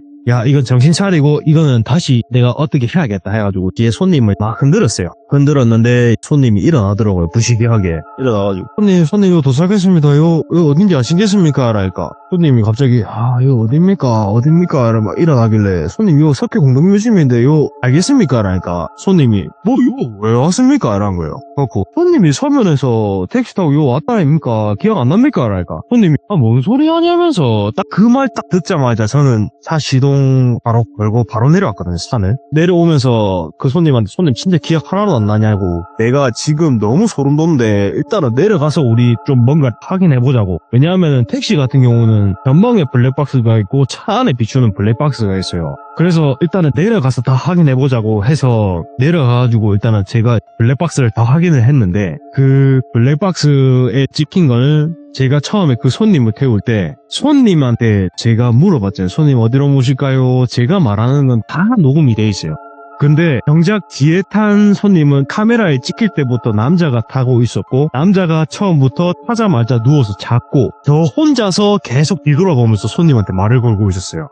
이건 정신 차리고 이거는 다시 내가 어떻게 해야겠다 해가지고 뒤에 손님을 막 흔들었어요. 흔들었는데 손님이 일어나더라고요. 부시기하게 일어나가지고 손님 이거 도착했습니다. 이거 어딘지 아시겠습니까? 라니까 손님이 갑자기 이거 어딥니까? 막 일어나길래 손님 이거 석계 공동묘지인데 이거 알겠습니까? 라니까 손님이 뭐 이거 왜 왔습니까? 라는 거예요. 그래갖고 손님이 서면에서 택시 타고 이거 왔다 아닙니까? 기억 안 납니까? 라니까 손님이 뭔 소리 하냐면서 딱 그 말 딱 듣자마자 저는 차 시동 바로 걸고 바로 내려왔거든요. 산을 내려오면서 그 손님한테 손님 진짜 기억 하나도 안 나냐고, 내가 지금 너무 소름 돋는데 일단은 내려가서 우리 좀 뭔가 확인해보자고. 왜냐하면 택시 같은 경우는 전방에 블랙박스가 있고 차 안에 비추는 블랙박스가 있어요. 그래서 일단은 내려가서 다 확인해보자고 해서 내려가가지고 일단은 제가 블랙박스를 다 확인을 했는데, 그 블랙박스에 찍힌 거는 제가 처음에 그 손님을 태울 때 손님한테 제가 물어봤잖아요. 손님 어디로 모실까요? 제가 말하는 건 다 녹음이 돼 있어요. 근데 정작 뒤에 탄 손님은 카메라에 찍힐 때부터 남자가 타고 있었고, 남자가 처음부터 타자마자 누워서 잤고, 저 혼자서 계속 뒤돌아보면서 손님한테 말을 걸고 있었어요.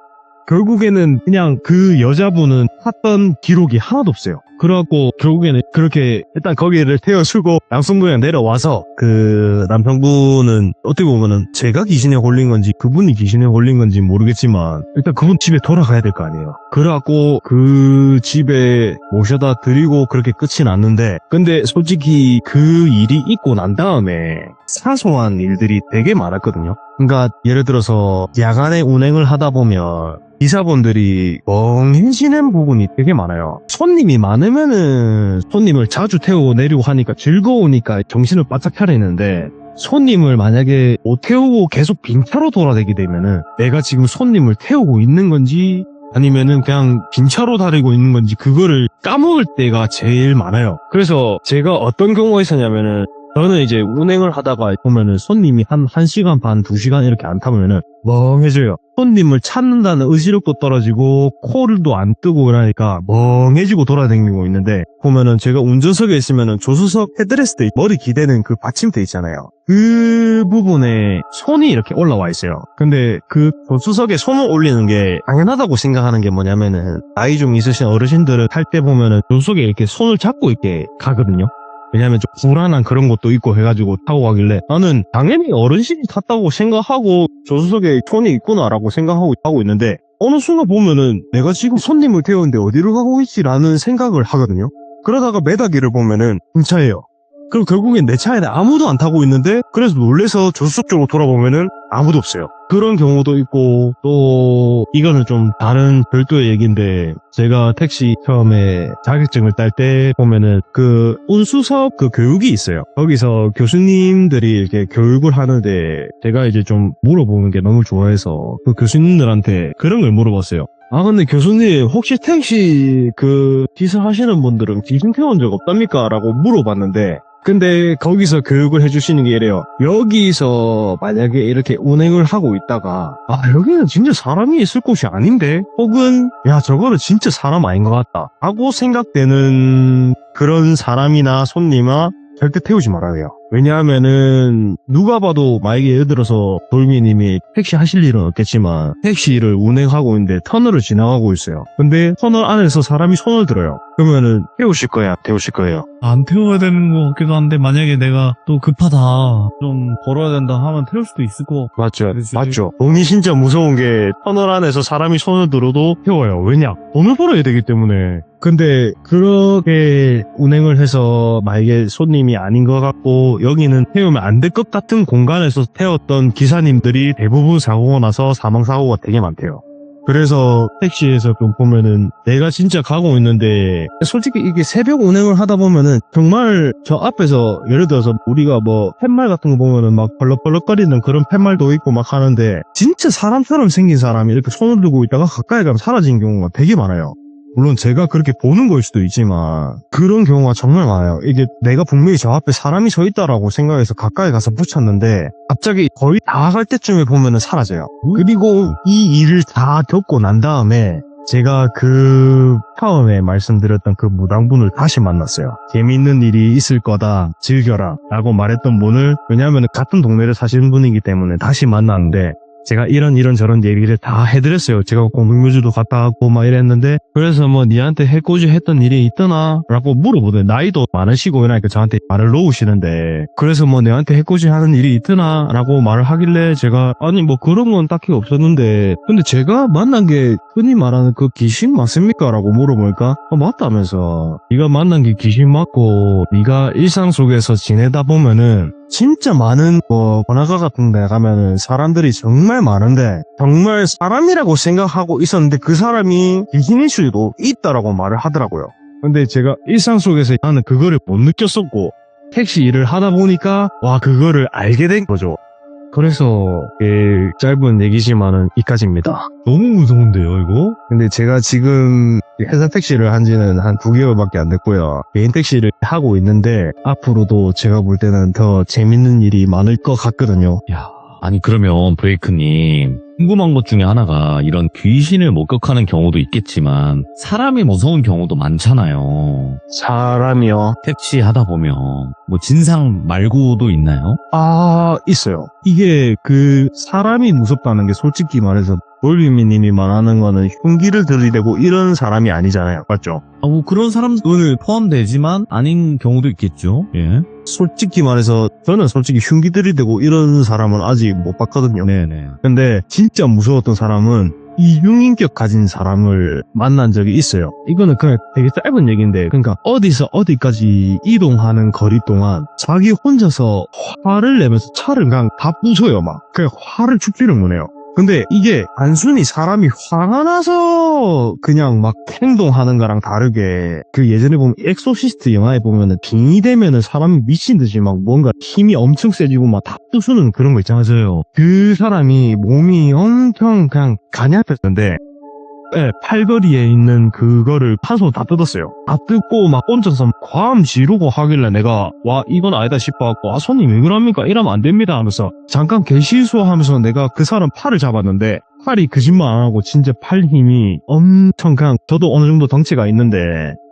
결국에는 그냥 그 여자분은 탔던 기록이 하나도 없어요. 그래갖고 결국에는 그렇게 일단 거기를 태워주고 양승부에 내려와서, 그 남성분은 어떻게 보면은 제가 귀신에 홀린 건지 그분이 귀신에 홀린 건지 모르겠지만 일단 그분 집에 돌아가야 될 거 아니에요. 그래갖고 그 집에 모셔다 드리고 그렇게 끝이 났는데, 근데 솔직히 그 일이 있고 난 다음에 사소한 일들이 되게 많았거든요. 그러니까 예를 들어서 야간에 운행을 하다 보면 기사분들이 멍해지는 부분이 되게 많아요. 손님이 많으면은 손님을 자주 태우고 내리고 하니까 즐거우니까 정신을 바짝 차리는데, 손님을 만약에 못 태우고 계속 빈 차로 돌아다니게 되면은 내가 지금 손님을 태우고 있는 건지 아니면은 그냥 빈 차로 다니고 있는 건지 그거를 까먹을 때가 제일 많아요. 그래서 제가 어떤 경우가 있었냐면은 저는 이제 운행을 하다가 보면은 손님이 한 1시간 반, 2시간 이렇게 안 타면은 멍해져요. 손님을 찾는다는 의지력도 떨어지고 코를도 안 뜨고 그러니까 멍해지고 돌아다니고 있는데 보면은 제가 운전석에 있으면은 조수석 헤드레스트 머리 기대는 그 받침대 있잖아요. 그 부분에 손이 이렇게 올라와 있어요. 근데 그 조수석에 손을 올리는 게 당연하다고 생각하는 게 뭐냐면은 나이 좀 있으신 어르신들은 탈 때 보면은 조수석에 이렇게 손을 잡고 있게 가거든요. 왜냐면 좀 불안한 그런 것도 있고 해가지고 타고 가길래 나는 당연히 어르신이 탔다고 생각하고 조수석에 손이 있구나라고 생각하고 타고 있는데 어느 순간 보면은 내가 지금 손님을 태우는데 어디로 가고 있지라는 생각을 하거든요. 그러다가 매다기를 보면은 승차예요. 그럼 결국엔 내 차에는 아무도 안 타고 있는데 그래서 놀래서 조수석 쪽으로 돌아보면은 아무도 없어요. 그런 경우도 있고 또 이거는 좀 다른 별도의 얘기인데 제가 택시 처음에 자격증을 딸 때 보면은 그 운수석 그 교육이 있어요. 거기서 교수님들이 이렇게 교육을 하는데 제가 이제 좀 물어보는 게 너무 좋아해서 그 교수님들한테 그런 걸 물어봤어요. 아 근데 교수님 혹시 택시 그 기사 하시는 분들은 귀신 태운 적 없답니까? 라고 물어봤는데 근데 거기서 교육을 해주시는 게 이래요. 여기서 만약에 이렇게 운행을 하고 있다가 아 여기는 진짜 사람이 있을 곳이 아닌데 혹은 야 저거는 진짜 사람 아닌 것 같다 하고 생각되는 그런 사람이나 손님아 절대 태우지 말아야 돼요. 왜냐하면은 누가 봐도 만약에 예를 들어서 돌미님이 택시 하실 일은 없겠지만 택시를 운행하고 있는데 터널을 지나가고 있어요. 근데 터널 안에서 사람이 손을 들어요. 그러면은 태우실 거야, 태우실 거예요. 안 태워야 되는 것 같기도 한데 만약에 내가 또 급하다 좀 걸어야 된다 하면 태울 수도 있을 거. 맞죠, 그치. 맞죠. 돈이 진짜 무서운 게 터널 안에서 사람이 손을 들어도 태워요. 왜냐? 돈을 벌어야 되기 때문에. 근데 그렇게 운행을 해서 만약에 손님이 아닌 것 같고 여기는 태우면 안 될 것 같은 공간에서 태웠던 기사님들이 대부분 사고가 나서 사망사고가 되게 많대요. 그래서 택시에서 좀 보면은 내가 진짜 가고 있는데 솔직히 이게 새벽 운행을 하다 보면은 정말 저 앞에서 예를 들어서 우리가 뭐 팻말 같은 거 보면은 막 벌럭벌럭거리는 그런 팻말도 있고 막 하는데 진짜 사람처럼 생긴 사람이 이렇게 손을 들고 있다가 가까이 가면 사라진 경우가 되게 많아요. 물론 제가 그렇게 보는 거일 수도 있지만 그런 경우가 정말 많아요. 이게 내가 분명히 저 앞에 사람이 서 있다라고 생각해서 가까이 가서 붙였는데 갑자기 거의 다 갈 때쯤에 보면은 사라져요. 그리고 이 일을 다 겪고 난 다음에 제가 그 처음에 말씀드렸던 그 무당분을 다시 만났어요. 재미있는 일이 있을 거다, 즐겨라 라고 말했던 분을 왜냐하면 같은 동네를 사시는 분이기 때문에 다시 만났는데 제가 이런 저런 얘기를 다 해드렸어요. 제가 공동묘지도 갔다 왔고 막 이랬는데 그래서 뭐 니한테 해코지 했던 일이 있더나? 라고 물어보더니 나이도 많으시고 이러니까 저한테 말을 놓으시는데 그래서 뭐 내한테 해코지 하는 일이 있더나? 라고 말을 하길래 제가 아니 뭐 그런 건 딱히 없었는데 근데 제가 만난 게 흔히 말하는 그 귀신 맞습니까? 라고 물어보니까 맞다면서 네가 만난 게 귀신 맞고 네가 일상 속에서 지내다 보면은 진짜 많은 번화가 같은 데 가면은 사람들이 정말 많은데 정말 사람이라고 생각하고 있었는데 그 사람이 귀신일 수도 있다라고 말을 하더라고요. 근데 제가 일상 속에서 나는 그거를 못 느꼈었고 택시 일을 하다 보니까 와 그거를 알게 된 거죠. 그래서 짧은 얘기지만은 이까지입니다. 너무 무서운데요 이거? 근데 제가 지금 회사 택시를 한 지는 한 9개월밖에 안 됐고요. 개인 택시를 하고 있는데 앞으로도 제가 볼 때는 더 재밌는 일이 많을 것 같거든요. 야, 아니 그러면 브레이크님 궁금한 것 중에 하나가 이런 귀신을 목격하는 경우도 있겠지만 사람이 무서운 경우도 많잖아요. 사람이요? 택시 하다 보면 뭐 진상 말고도 있나요? 아, 있어요. 이게 그 사람이 무섭다는 게 솔직히 말해서 돌비미님이 말하는 거는 흉기를 들이대고 이런 사람이 아니잖아요. 맞죠? 뭐 그런 사람들 포함되지만 아닌 경우도 있겠죠. 예. 솔직히 말해서 저는 솔직히 흉기 들이대고 이런 사람은 아직 못 봤거든요. 네네. 근데 진짜 무서웠던 사람은 이중인격 가진 사람을 만난 적이 있어요. 이거는 그냥 되게 짧은 얘기인데 그러니까 어디서 어디까지 이동하는 거리 동안 자기 혼자서 화를 내면서 차를 그냥 다 부숴요. 막 그냥 화를 죽지를 못해요. 근데 이게 단순히 사람이 화가 나서 그냥 막 행동하는 거랑 다르게 그 예전에 보면 엑소시스트 영화에 보면은 빙이 되면은 사람이 미친 듯이 막 뭔가 힘이 엄청 세지고 막 다 부수는 그런 거 있잖아요. 그 사람이 몸이 엄청 그냥 가냘했는데 네, 팔걸이에 있는 그거를 판소 다 뜯었어요. 다 뜯고 막 얹어서 과음 지르고 하길래 내가 와 이건 아니다 싶어갖고 손님 왜 그럽니까? 이러면 안 됩니다 하면서 잠깐 개실수하면서 내가 그 사람 팔을 잡았는데 팔이 거짓말 안 하고 진짜 팔 힘이 엄청 그냥 저도 어느 정도 덩치가 있는데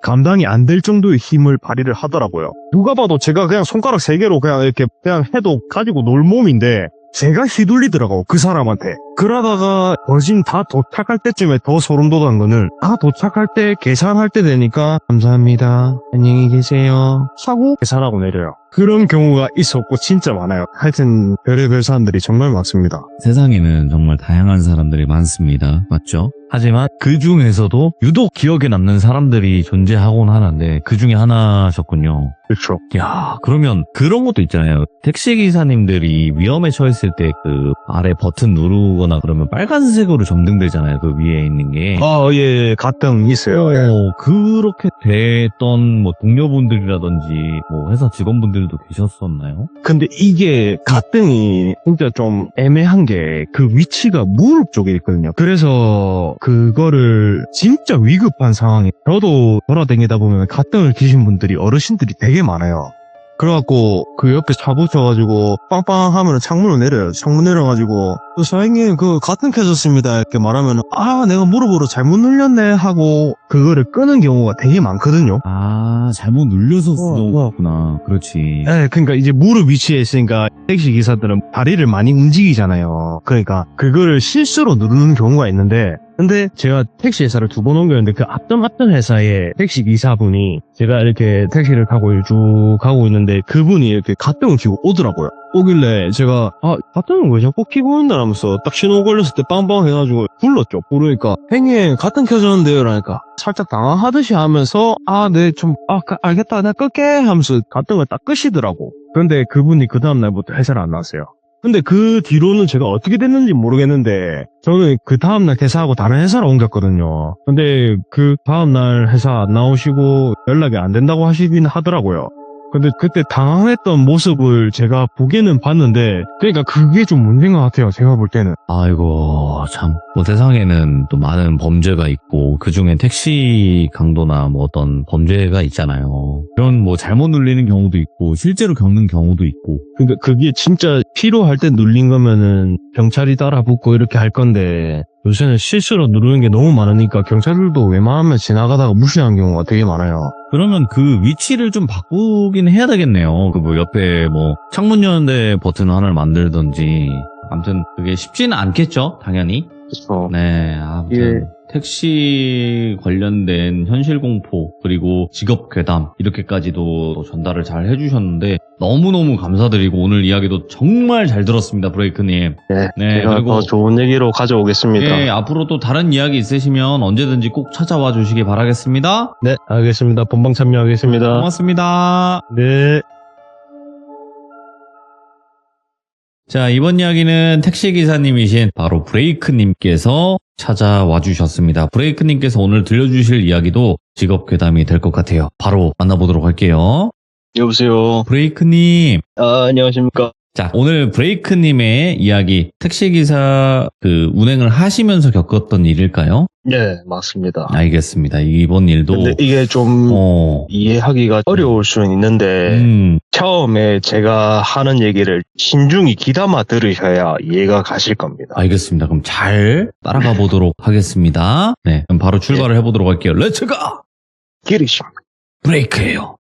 감당이 안 될 정도의 힘을 발휘를 하더라고요. 누가 봐도 제가 그냥 손가락 3개로 그냥 이렇게 그냥 해도 가지고 놀 몸인데 제가 휘둘리더라고 그 사람한테. 그러다가 거진 다 도착할 때쯤에 더 소름 돋은 거는 다 도착할 때 계산할 때 되니까 감사합니다 안녕히 계세요 하고 계산하고 내려요. 그런 경우가 있었고 진짜 많아요. 하여튼 별의별 사람들이 정말 많습니다. 세상에는 정말 다양한 사람들이 많습니다. 맞죠? 하지만 그 중에서도 유독 기억에 남는 사람들이 존재하곤 하는데 그 중에 하나셨군요. 그렇죠. 야, 그러면 그런 것도 있잖아요. 택시기사님들이 위험에 처했을 때 그 아래 버튼 누르거나 그러면 빨간색으로 점등되잖아요. 그 위에 있는 게. 예, 가등 있어요. 그렇게 됐던 뭐 동료분들이라든지 뭐 회사 직원분들도 계셨었나요? 근데 이게 가등이 진짜 좀 애매한 게 그 위치가 무릎 쪽에 있거든요. 그래서 그거를 진짜 위급한 상황에 저도 돌아다니다 보면 가등을 끼신 분들이 어르신들이 되게 많아요. 그래갖고 그 옆에 차 붙여가지고 빵빵 하면 창문을 내려요. 창문 내려가지고 사장님 그 가등 켜졌습니다 이렇게 말하면 아 내가 무릎으로 잘못 눌렸네 하고 그거를 끄는 경우가 되게 많거든요. 아, 잘못 눌려서 쓰셨구나. 그렇지. 네, 그러니까 이제 무릎 위치에 있으니까 택시 기사들은 다리를 많이 움직이잖아요. 그러니까 그거를 실수로 누르는 경우가 있는데 근데 제가 택시 회사를 2번 옮겼는데 그 앞전 회사의 택시 기사분이 제가 이렇게 택시를 타고 쭉 가고 있는데 그분이 이렇게 가등을 켜고 오더라고요. 오길래 제가 가등을 왜 자꾸 켜고 있나 하면서 딱 신호 걸렸을 때 빵빵 해가지고 불렀죠. 부르니까 형님 가등 켜졌는데요 라니까 살짝 당황하듯이 하면서 네 좀 알겠다 내가 끌게 하면서 가등을 딱 끄시더라고. 그런데 그분이 그 다음날부터 회사를 안 나왔어요. 근데 그 뒤로는 제가 어떻게 됐는지 모르겠는데 저는 그 다음날 퇴사하고 다른 회사로 옮겼거든요. 근데 그 다음날 회사 안 나오시고 연락이 안 된다고 하시긴 하더라고요. 근데 그때 당황했던 모습을 제가 보기는 봤는데 그러니까 그게 좀 문제인 것 같아요. 제가 볼 때는. 아이고, 참. 뭐 세상에는 또 많은 범죄가 있고, 그 중에 택시 강도나 뭐 어떤 범죄가 있잖아요. 그런 뭐 잘못 눌리는 경우도 있고 실제로 겪는 경우도 있고. 그러니까 그게 진짜 필요할 때 눌린 거면은 경찰이 따라붙고 이렇게 할 건데 요새는 실수로 누르는 게 너무 많으니까 경찰들도 웬만하면 지나가다가 무시하는 경우가 되게 많아요. 그러면 그 위치를 좀 바꾸긴 해야 되겠네요. 그 뭐 옆에 뭐 창문 여는데 버튼 하나를 만들든지. 아무튼 그게 쉽지는 않겠죠, 당연히. 그렇죠. 네, 아무튼 예. 택시 관련된 현실 공포 그리고 직업 괴담 이렇게까지도 전달을 잘 해주셨는데 너무너무 감사드리고 오늘 이야기도 정말 잘 들었습니다, 브레이크님. 네, 제가 그리고 더 좋은 얘기로 가져오겠습니다. 예, 앞으로 또 다른 이야기 있으시면 언제든지 꼭 찾아와 주시기 바라겠습니다. 네, 알겠습니다. 본방 참여하겠습니다. 고맙습니다. 네. 자, 이번 이야기는 택시기사님이신 바로 브레이크님께서 찾아와 주셨습니다. 브레이크님께서 오늘 들려주실 이야기도 직업 괴담이 될 것 같아요. 바로 만나보도록 할게요. 여보세요. 브레이크님. 안녕하십니까. 자, 오늘 브레이크님의 이야기, 택시기사 운행을 하시면서 겪었던 일일까요? 네, 맞습니다. 알겠습니다. 이번 일도. 근데 이게 좀 이해하기가 어려울 수는 있는데 처음에 제가 하는 얘기를 신중히 귀담아 들으셔야 이해가 가실 겁니다. 알겠습니다. 그럼 잘 따라가 보도록 하겠습니다. 네, 그럼 바로 출발을 해보도록 할게요. 렛츠고! 기르심. 브레이크예요.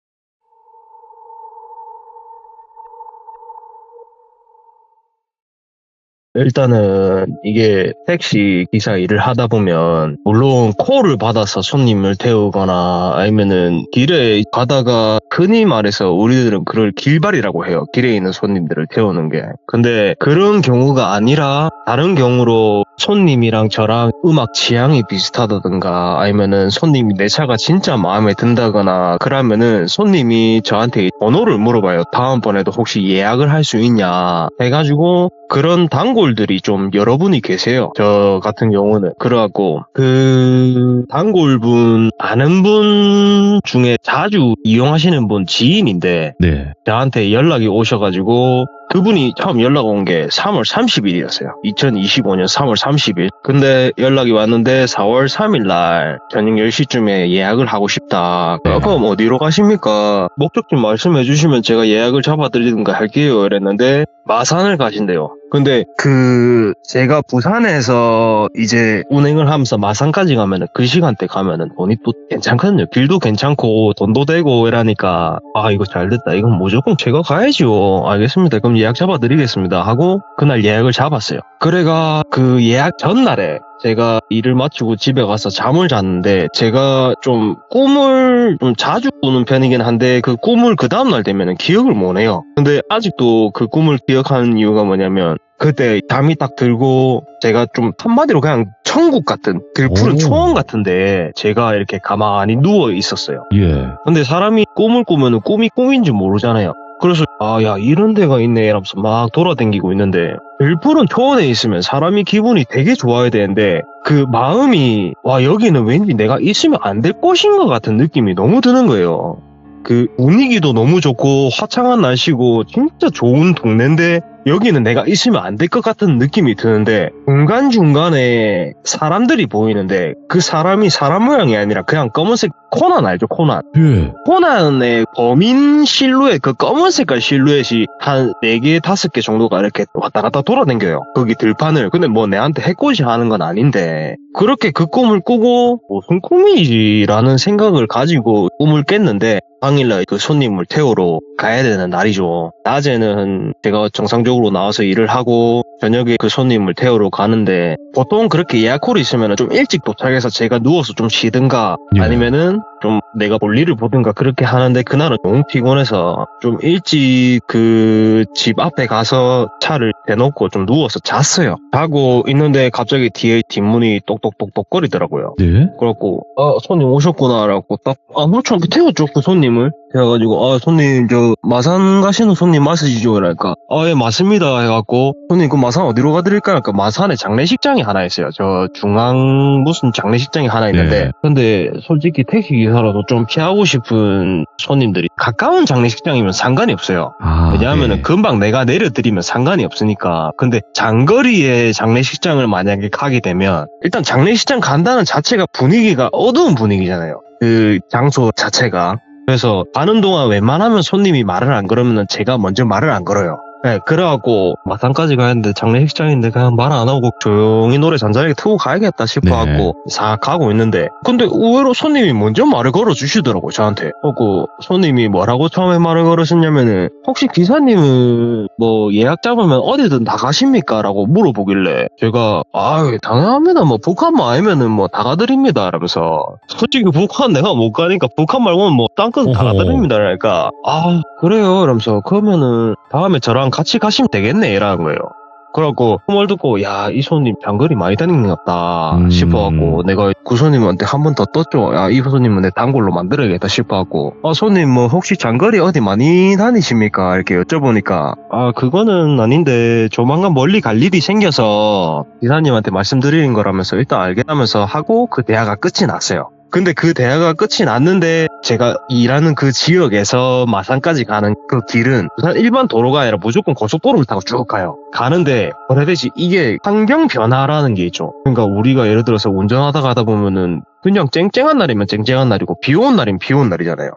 일단은 이게 택시 기사 일을 하다 보면 물론 콜을 받아서 손님을 태우거나 아니면은 길에 가다가 흔히 말해서 우리들은 그걸 길발이라고 해요. 길에 있는 손님들을 태우는 게. 근데 그런 경우가 아니라 다른 경우로 손님이랑 저랑 음악 취향이 비슷하다든가 아니면은 손님이 내 차가 진짜 마음에 든다거나 그러면은 손님이 저한테 번호를 물어봐요. 다음번에도 혹시 예약을 할 수 있냐 해가지고 그런 단골들이 좀 여러분이 계세요. 저 같은 경우는. 그래갖고 그 단골분 아는 분 중에 자주 이용하시는 분 지인인데 네. 저한테 연락이 오셔가지고 그분이 처음 연락 온 게 3월 30일이었어요. 2025년 3월 30일. 근데 연락이 왔는데 4월 3일 날 저녁 10시쯤에 예약을 하고 싶다. 그럼 어디로 가십니까? 목적지 말씀해 주시면 제가 예약을 잡아드리든가 할게요. 이랬는데 마산을 가신대요. 근데 제가 부산에서 이제 운행을 하면서 마산까지 가면은 그 시간대 가면은 돈이 또 괜찮거든요. 길도 괜찮고 돈도 되고 이러니까 이거 잘 됐다. 이건 무조건 제가 가야죠. 알겠습니다. 그럼 예약 잡아드리겠습니다. 하고 그날 예약을 잡았어요. 그래가 그 예약 전날에 제가 일을 마치고 집에 가서 잠을 잤는데 제가 좀 꿈을 좀 자주 꾸는 편이긴 한데 그 꿈을 그 다음날 되면은 기억을 못 해요. 근데 아직도 그 꿈을 기억하는 이유가 뭐냐면 그때 잠이 딱 들고 제가 좀 한마디로 그냥 천국 같은 들푸른 초원 같은데 제가 이렇게 가만히 누워 있었어요. 예. 근데 사람이 꿈을 꾸면은 꿈이 꿈인지 모르잖아요. 그래서 야 이런 데가 있네 이러면서 막 돌아다니고 있는데 들푸른 초원에 있으면 사람이 기분이 되게 좋아야 되는데 그 마음이 여기는 왠지 내가 있으면 안 될 곳인 것 같은 느낌이 너무 드는 거예요. 그 분위기도 너무 좋고 화창한 날씨고 진짜 좋은 동네인데 여기는 내가 있으면 안 될 것 같은 느낌이 드는데 중간중간에 사람들이 보이는데 그 사람이 사람 모양이 아니라 그냥 검은색 코난 알죠? 코난. 예. 코난의 범인 실루엣 그 검은 색깔 실루엣이 한 4개 5개 정도가 이렇게 왔다 갔다 돌아다녀요. 거기 들판을. 근데 뭐 내한테 해코지 하는 건 아닌데 그렇게 그 꿈을 꾸고 무슨 꿈이지라는 생각을 가지고 꿈을 깼는데 당일날 그 손님을 태우러 가야 되는 날이죠. 낮에는 제가 정상적으로 나와서 일을 하고 저녁에 그 손님을 태우러 가는데 보통 그렇게 예약콜이 있으면 좀 일찍 도착해서 제가 누워서 좀 쉬든가 아니면은 좀 내가 볼일을 보든가 그렇게 하는데 그날은 너무 피곤해서 좀 일찍 그 집 앞에 가서 차를 대놓고 좀 누워서 잤어요. 자고 있는데 갑자기 뒤에 뒷문이 똑똑똑똑 거리더라고요. 네? 그래갖고 손님 오셨구나 라고 딱 아무렇지 않게 태웠죠 그 손님을. 그래가지고 손님 저 마산 가시는 손님 맞으시죠? 이러니까 예 맞습니다 해갖고 손님 그 마산 어디로 가드릴까요? 그러니까 마산에 장례식장이 하나 있어요. 저 중앙 무슨 장례식장이 하나 있는데 네. 근데 솔직히 택시기사라도 좀 피하고 싶은 손님들이 가까운 장례식장이면 상관이 없어요. 왜냐하면은 금방 내가 내려드리면 상관이 없으니까. 근데 장거리에 장례식장을 만약에 가게 되면 일단 장례식장 간다는 자체가 분위기가 어두운 분위기잖아요. 그 장소 자체가. 그래서 가는 동안 웬만하면 손님이 말을 안 걸으면 제가 먼저 말을 안 걸어요. 네, 그래갖고 마산까지 가는데 장례식장인데 그냥 말 안 하고 조용히 노래 잔잔하게 틀고 가야겠다 싶어갖고 싹 가고 있는데 근데 의외로 손님이 먼저 말을 걸어주시더라고요 저한테. 그래갖고 손님이 뭐라고 처음에 말을 걸으셨냐면은 혹시 기사님은 뭐 예약 잡으면 어디든 다 가십니까? 라고 물어보길래 제가 당연합니다. 뭐 북한만 아니면은 뭐 다 가드립니다. 라면서 솔직히 북한 내가 못 가니까 북한 말고는 뭐 딴 건 다 가드립니다. 그러니까 그래요. 이러면서 그러면은 다음에 저랑 같이 가시면 되겠네 이라는 거예요. 그래갖고 말 듣고 이 손님 장거리 많이 다니는 것 같다 싶어갖고 내가 그 손님한테 한 번 더 떴죠. 이 손님은 내 단골로 만들어야겠다 싶어갖고 손님 뭐 혹시 장거리 어디 많이 다니십니까? 이렇게 여쭤보니까 그거는 아닌데 조만간 멀리 갈 일이 생겨서 기사님한테 말씀드리는 거라면서 일단 알겠다면서 하고 그 대화가 끝이 났어요. 근데 그 대화가 끝이 났는데 제가 일하는 그 지역에서 마산까지 가는 그 길은 우선 일반 도로가 아니라 무조건 고속도로를 타고 쭉 가요. 가는데 뭐라 해야 되지? 이게 환경 변화라는 게 있죠. 그러니까 우리가 예를 들어서 운전하다 가다 보면은 그냥 쨍쨍한 날이면 쨍쨍한 날이고 비 오는 날이면 비 오는 날이잖아요.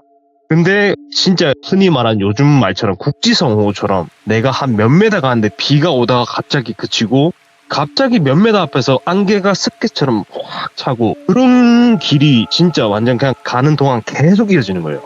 근데 진짜 흔히 말한 요즘 말처럼 국지성호처럼 내가 한 몇 메다 가는데 비가 오다가 갑자기 그치고 갑자기 몇 메다 앞에서 안개가 습기처럼 확 차고 그런 길이 진짜 완전 그냥 가는 동안 계속 이어지는 거예요.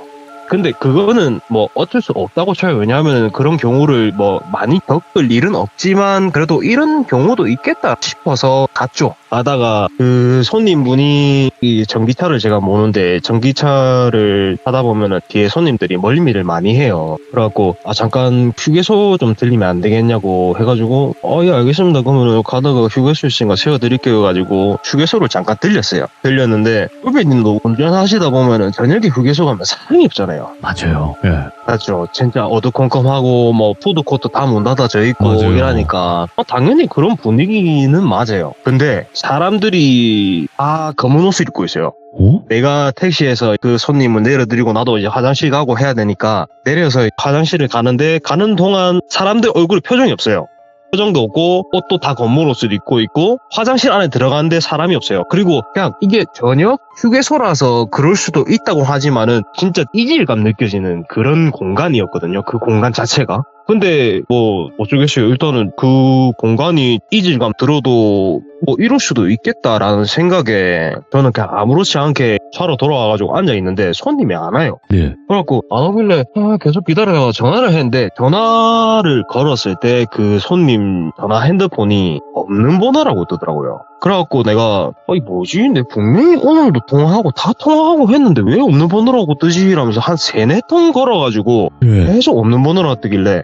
근데 그거는 뭐 어쩔 수 없다고 쳐요. 왜냐하면 그런 경우를 뭐 많이 겪을 일은 없지만 그래도 이런 경우도 있겠다 싶어서 갔죠. 가다가 그 손님분이 이 전기차를 제가 모는데 전기차를 타다 보면은 뒤에 손님들이 멀미를 많이 해요. 그래갖고 잠깐 휴게소 좀 들리면 안 되겠냐고 해가지고 예 알겠습니다. 그러면 가다가 휴게소 있으니까 세워드릴게요 해가지고 휴게소를 잠깐 들렸어요. 들렸는데 후배님도 운전하시다 보면은 저녁에 휴게소 가면 사람이 없잖아요. 맞아요. 예. 맞죠. 진짜 어두컴컴하고 뭐 푸드코트 다 문 닫아져 있고 맞아요. 이러니까 당연히 그런 분위기는 맞아요. 근데 사람들이 다 검은 옷을 입고 있어요. 어? 내가 택시에서 그 손님을 내려드리고 나도 이제 화장실 가고 해야 되니까 내려서 화장실을 가는데 가는 동안 사람들 얼굴에 표정이 없어요. 표정도 없고 옷도 다 검은 옷을 입고 있고 화장실 안에 들어가는데 사람이 없어요. 그리고 그냥 이게 저녁 휴게소라서 그럴 수도 있다고 하지만은 진짜 이질감 느껴지는 그런 공간이었거든요. 그 공간 자체가. 근데 뭐 어쩌겠어요. 일단은 그 공간이 이질감 들어도 뭐 이럴 수도 있겠다라는 생각에 저는 그냥 아무렇지 않게 차로 돌아와가지고 앉아있는데 손님이 안 와요. 네. 그래갖고 안 오길래 계속 기다려요. 전화를 했는데 전화를 걸었을 때 그 손님 전화 핸드폰이 없는 번호라고 뜨더라고요. 그래갖고 내가 이 뭐지? 내 분명히 오늘도 통화하고 다 통화하고 했는데 왜 없는 번호라고 뜨지? 이러면서 한 3-4통 걸어가지고 예. 계속 없는 번호라고 뜨길래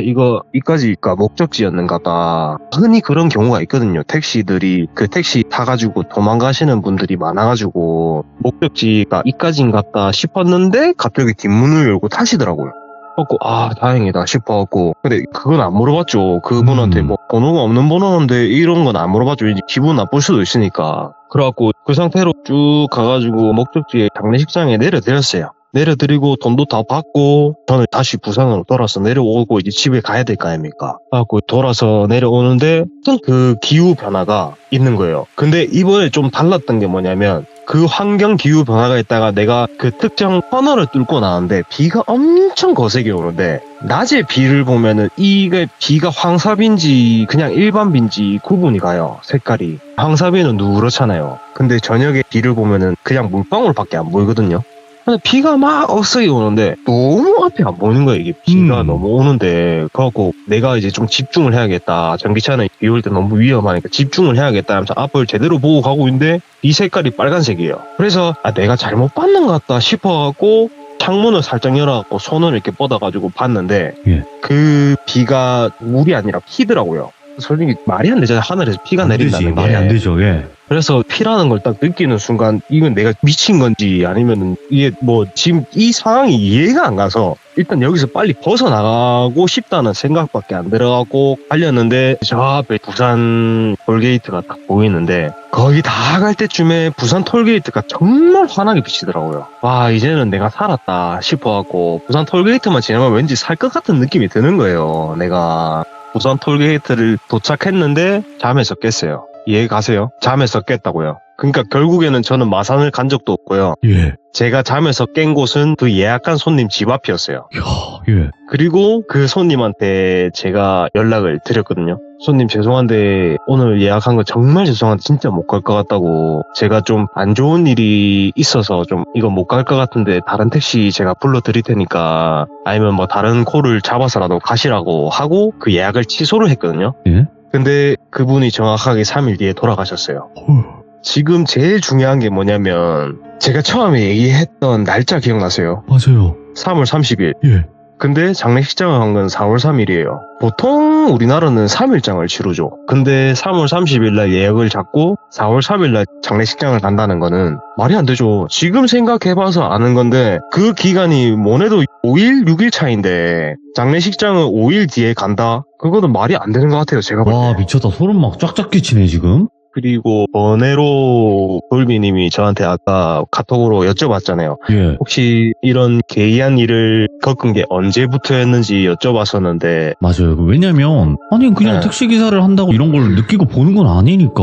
이거 이까지가 목적지였는가 흔히 그런 경우가 있거든요. 택시들이 그 택시 타가지고 도망가시는 분들이 많아가지고 목적지가 이까지인갑다 싶었는데 갑자기 뒷문을 열고 타시더라고요. 그래갖고 다행이다 싶어갖고 근데 그건 안 물어봤죠. 그분한테 뭐 번호가 없는 번호인데 이런 건 안 물어봤죠. 이제 기분 나쁠 수도 있으니까. 그래갖고 그 상태로 쭉 가가지고 목적지에 장례식장에 내려드렸어요. 내려드리고 돈도 다 받고 저는 다시 부산으로 돌아서 내려오고 이제 집에 가야 될 거 아닙니까? 그래갖고 돌아서 내려오는데 어떤 그 기후 변화가 있는 거예요. 근데 이번에 좀 달랐던 게 뭐냐면 그 환경 기후 변화가 있다가 내가 그 특정 터널을 뚫고 나왔는데 비가 엄청 거세게 오는데 낮에 비를 보면은 이게 비가 황사비인지 그냥 일반 비인지 구분이 가요. 색깔이. 황사비는 누렇잖아요. 근데 저녁에 비를 보면은 그냥 물방울밖에 안 보이거든요. 근데 비가 막 억세게 오는데 너무 앞에 안 보이는 거야. 이게 비가 너무 오는데 그래갖고 내가 이제 좀 집중을 해야겠다. 전기차는 비 올 때 너무 위험하니까 집중을 해야겠다 하면서 앞을 제대로 보고 가고 있는데 비 색깔이 빨간색이에요. 그래서 내가 잘못 봤는 것 같다 싶어갖고 창문을 살짝 열어갖고 손을 이렇게 뻗어가지고 봤는데 그 비가 물이 아니라 피더라고요. 솔직히 말이 안 되잖아요. 하늘에서 피가 내린다는 게. 말이 안 되죠. 예. 그래서 피라는 걸 딱 느끼는 순간 이건 내가 미친 건지 아니면 이게 뭐 지금 이 상황이 이해가 안 가서 일단 여기서 빨리 벗어나가고 싶다는 생각밖에 안 들어가고 달렸는데 저 앞에 부산 톨게이트가 딱 보이는데 거의 다 갈 때쯤에 부산 톨게이트가 정말 환하게 비치더라고요. 와 이제는 내가 살았다 싶어갖고 부산 톨게이트만 지나면 왠지 살 것 같은 느낌이 드는 거예요. 내가 부산 톨게이트를 도착했는데 잠에서 깼어요. 이해 가세요? 잠에서 깼다고요. 그러니까 결국에는 저는 마산을 간 적도 없고요. 예. 제가 잠에서 깬 곳은 그 예약한 손님 집 앞이었어요. 예. 그리고 그 손님한테 제가 연락을 드렸거든요. 손님 죄송한데 오늘 예약한 거 정말 죄송한데 진짜 못 갈 것 같다고 제가 좀 안 좋은 일이 있어서 좀 이거 못 갈 것 같은데 다른 택시 제가 불러드릴 테니까 아니면 뭐 다른 콜을 잡아서라도 가시라고 하고 그 예약을 취소를 했거든요. 예? 근데 그분이 정확하게 3일 뒤에 돌아가셨어요. 지금 제일 중요한 게 뭐냐면 제가 처음에 얘기했던 날짜 기억나세요? 맞아요. 3월 30일. 예. 근데 장례식장을 간 건 4월 3일이에요. 보통 우리나라는 3일장을 치르죠. 근데 3월 30일 날 예약을 잡고 4월 3일 날 장례식장을 간다는 거는 말이 안 되죠. 지금 생각해봐서 아는 건데 그 기간이 뭐래도 5일, 6일 차인데 장례식장을 5일 뒤에 간다? 그거는 말이 안 되는 것 같아요. 제가 볼 때. 와, 미쳤다. 소름 막 쫙쫙 끼치네, 지금. 그리고 번외로 돌비님이 저한테 아까 카톡으로 여쭤봤잖아요. 예. 혹시 이런 개이한 일을 겪은 게 언제부터였는지 여쭤봤었는데 맞아요. 왜냐면, 아니, 그냥 네. 택시기사를 한다고 이런 걸 느끼고 보는 건 아니니까.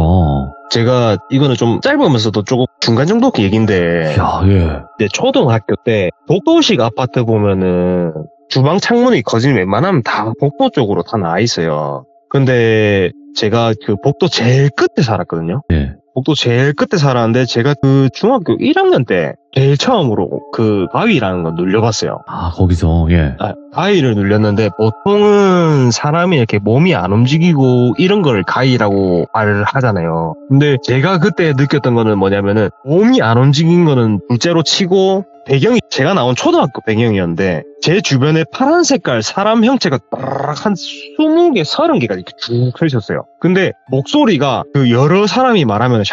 제가 이거는 좀 짧으면서도 조금 중간 정도 얘기인데 야, 예. 이제 초등학교 때 복도식 아파트 보면은 주방 창문이 거진 웬만하면 다 복도 쪽으로 다 나와 있어요. 근데 제가 그 복도 제일 끝에 살았거든요. 예. 복도 제일 끝에 살았는데 제가 그 중학교 1학년 때 제일 처음으로 그 바위라는 거 눌려봤어요. 아, 거기서, 예. 가위를 눌렸는데 보통은 사람이 이렇게 몸이 안 움직이고 이런 걸 가위라고 말을 하잖아요. 근데 제가 그때 느꼈던 거는 뭐냐면은 몸이 안 움직인 거는 둘째로 치고 배경이 제가 나온 초등학교 배경이었는데 제 주변에 파란 색깔 사람 형체가 한 20개, 30개가 이렇게 쭉 펼쳤어요. 근데 목소리가 그 여러 사람이 말하면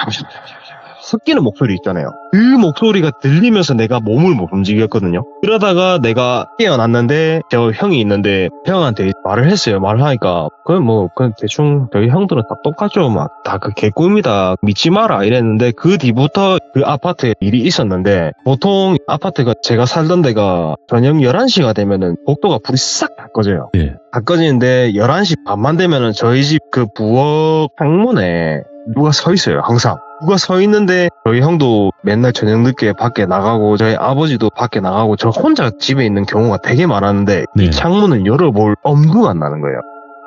섞이는 목소리 있잖아요. 그 목소리가 들리면서 내가 몸을 못 움직였거든요. 그러다가 내가 깨어났는데 저 형이 있는데 형한테 말을 했어요. 말을 하니까 그건 대충 저희 형들은 다 똑같죠. 막 다 그 개꿈이다. 믿지 마라 이랬는데 그 뒤부터 그 아파트에 일이 있었는데 보통 아파트가 제가 살던 데가 저녁 11시가 되면은 복도가 불이 싹 다 꺼져요. 예. 다 꺼지는데 11시 반만 되면은 저희 집 그 부엌 창문에 누가 서 있어요. 항상. 누가 서 있는데 저희 형도 맨날 저녁 늦게 밖에 나가고 저희 아버지도 밖에 나가고 저 혼자 집에 있는 경우가 되게 많았는데 네. 이 창문을 열어볼 엄두가 안 나는 거예요.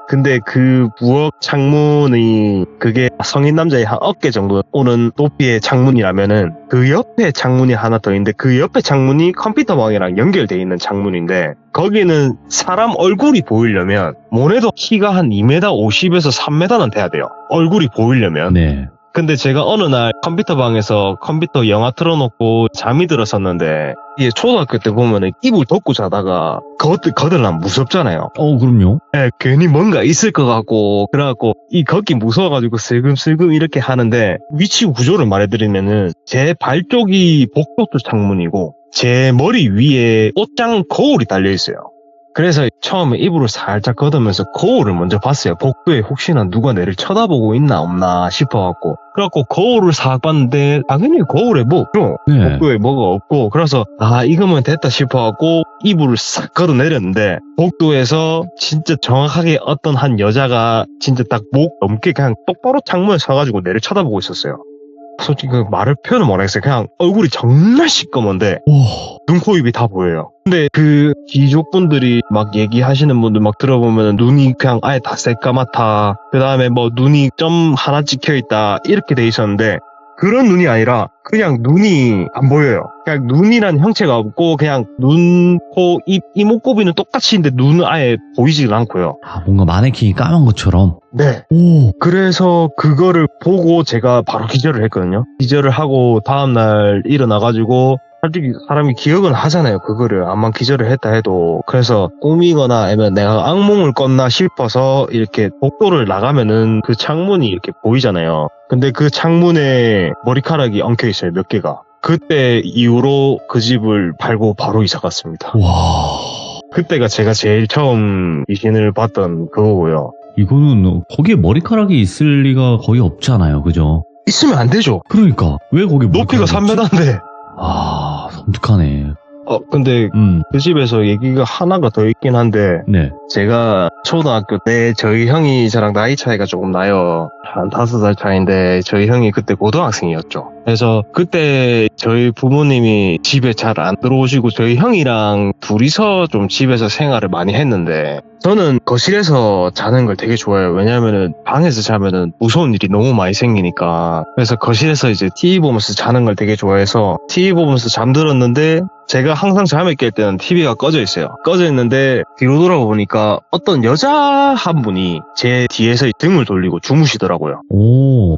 근데 그 부엌 창문이 그게 성인 남자의 한 어깨 정도 오는 높이의 창문이라면은 그 옆에 창문이 하나 더 있는데 그 옆에 창문이 컴퓨터방이랑 연결돼 있는 창문인데 거기는 사람 얼굴이 보이려면 뭐래도 키가 한 2m 50에서 3m는 돼야 돼요. 얼굴이 보이려면. 네. 근데 제가 어느 날 컴퓨터방에서 컴퓨터 영화 틀어놓고 잠이 들었었는데 이게 초등학교 때 보면은 이불 덮고 자다가 거들나면 무섭잖아요. 그럼요. 예, 괜히 뭔가 있을 것 같고 그래갖고 이 걷기 무서워가지고 슬금슬금 이렇게 하는데 위치 구조를 말해드리면은 제 발 쪽이 복도 쪽 창문이고 제 머리 위에 옷장 거울이 달려있어요. 그래서 처음에 이불을 살짝 걷으면서 거울을 먼저 봤어요. 복도에 혹시나 누가 내를 쳐다보고 있나 없나 싶어갖고 그래갖고 거울을 싹 봤는데 당연히 거울에 뭐 없죠. 네. 복도에 뭐가 없고 그래서 이거면 됐다 싶어갖고 이불을 싹 걷어내렸는데 복도에서 진짜 정확하게 어떤 한 여자가 진짜 딱 목 넘게 그냥 똑바로 창문에 서가지고 내를 쳐다보고 있었어요. 솔직히 그 말을 표현을 못하겠어요. 그냥 얼굴이 정말 시꺼먼데 눈, 코, 입이 다 보여요. 근데 그 귀족분들이 막 얘기하시는 분들 막 들어보면 눈이 그냥 아예 다 새까맣다. 그 다음에 뭐 눈이 점 하나 찍혀있다. 이렇게 돼 있었는데 그런 눈이 아니라 그냥 눈이 안 보여요. 그냥 눈이란 형체가 없고 그냥 눈, 코, 입, 이목구비는 똑같이 있는데 눈은 아예 보이질 않고요. 뭔가 마네킹이 까만 것처럼. 네. 오. 그래서 그거를 보고 제가 바로 기절을 했거든요. 기절을 하고 다음날 일어나가지고 솔직히 사람이 기억은 하잖아요. 그거를 암만 기절을 했다 해도. 그래서 꿈이거나 아니면 내가 악몽을 꿨나 싶어서 이렇게 복도를 나가면은 그 창문이 이렇게 보이잖아요. 근데 그 창문에 머리카락이 엉켜 있어요. 몇 개가. 그때 이후로 그 집을 팔고 바로 이사 갔습니다. 와. 그때가 제가 제일 처음 귀신을 봤던 그거고요. 이거는 거기에 머리카락이 있을 리가 거의 없잖아요. 그죠? 있으면 안 되죠. 그러니까. 왜 거기 높이가 머리카락이 없지? 3m인데. 섬뜩하네. 근데 그 집에서 얘기가 하나가 더 있긴 한데 네. 제가 초등학교 때 저희 형이 저랑 나이 차이가 조금 나요. 한 5살 차이인데 저희 형이 그때 고등학생이었죠. 그래서 그때 저희 부모님이 집에 잘 안 들어오시고 저희 형이랑 둘이서 좀 집에서 생활을 많이 했는데 저는 거실에서 자는 걸 되게 좋아해요. 왜냐면은 방에서 자면은 무서운 일이 너무 많이 생기니까. 그래서 거실에서 이제 TV 보면서 자는 걸 되게 좋아해서 TV 보면서 잠들었는데 제가 항상 잠에 깰 때는 TV가 꺼져 있어요. 꺼져 있는데 뒤로 돌아보니까 어떤 여자 한 분이 제 뒤에서 등을 돌리고 주무시더라고요. 오.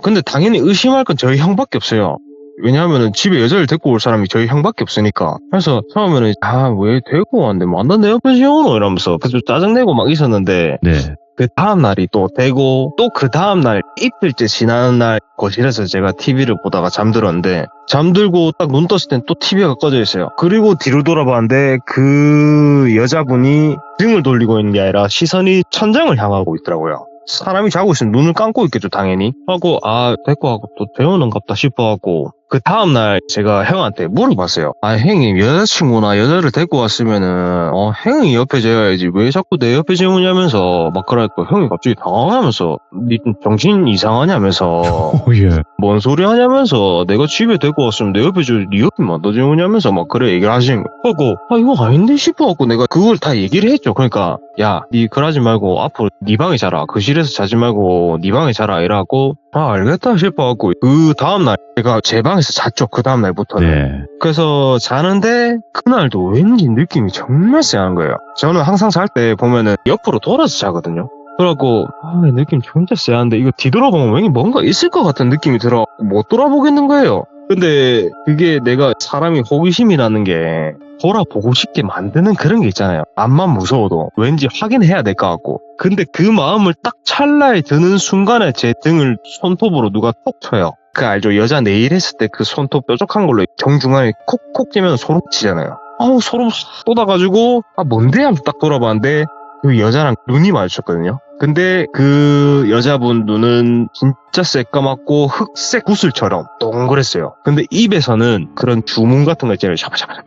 근데 당연히 의심할 건 저희 형밖에 없어요. 왜냐하면은 집에 여자를 데리고 올 사람이 저희 형밖에 없으니까. 그래서 처음에는 왜 데리고 왔는데 뭐 내 옆에 지우노 이러면서 그래서 짜증내고 막 있었는데 네. 그 다음날이 또 되고 또 그 다음날 이틀째 지나는 날 거실에서 제가 TV를 보다가 잠들었는데 잠들고 딱 눈 떴을 땐 또 TV가 꺼져 있어요. 그리고 뒤로 돌아봤는데 그 여자분이 등을 돌리고 있는 게 아니라 시선이 천장을 향하고 있더라고요. 사람이 자고 있으면 눈을 감고 있겠죠, 당연히. 하고, 데리고 가고 또 재우는갑다 싶어갖고, 그 다음날 제가 형한테 물어봤어요. 형님, 여자친구나 여자를 데리고 왔으면은, 형이 옆에 재워야지. 왜 자꾸 내 옆에 재우냐면서, 막 그러니까 형이 갑자기 당황하면서, 니 정신 이상하냐면서, 예. 뭔 소리 하냐면서, 내가 집에 데리고 왔으면 내 옆에 재우지, 니 옆에만 더 재우냐면서, 막 그래 얘기를 하시는 거예요. 그래갖고, 이거 아닌데 싶어갖고 내가 그걸 다 얘기를 했죠. 그러니까, 야, 니 그러지 말고 앞으로 니 방에 자라. 거실에서 자지 말고 니 방에 자라. 이래갖고 알겠다 싶어갖고 그 다음날 제가 제 방에서 잤죠. 그 다음날부터는. 네. 그래서 자는데 그날도 왠지 느낌이 정말 쎄한 거예요. 저는 항상 잘 때 보면은 옆으로 돌아서 자거든요. 그래갖고 느낌 진짜 쎄한데 이거 뒤돌아보면 왠지 뭔가 있을 것 같은 느낌이 들어갖고 못 돌아보겠는 거예요. 근데 그게 내가 사람이 호기심이라는 게 돌아보고 싶게 만드는 그런 게 있잖아요. 암만 무서워도 왠지 확인해야 될 것 같고. 근데 그 마음을 딱 찰나에 드는 순간에 제 등을 손톱으로 누가 톡 쳐요. 그 알죠? 여자 네일 했을 때 그 손톱 뾰족한 걸로 정중앙에 콕콕 찌면 소름 치잖아요. 아우 소름 쏟아가지고 뭔데 하면서 딱 돌아봤는데 그 여자랑 눈이 마주쳤거든요. 근데 그 여자분 눈은 진짜 새까맣고 흑색 구슬처럼 동그랬어요. 근데 입에서는 그런 주문 같은 거 있잖아요. 샤바샤바샤바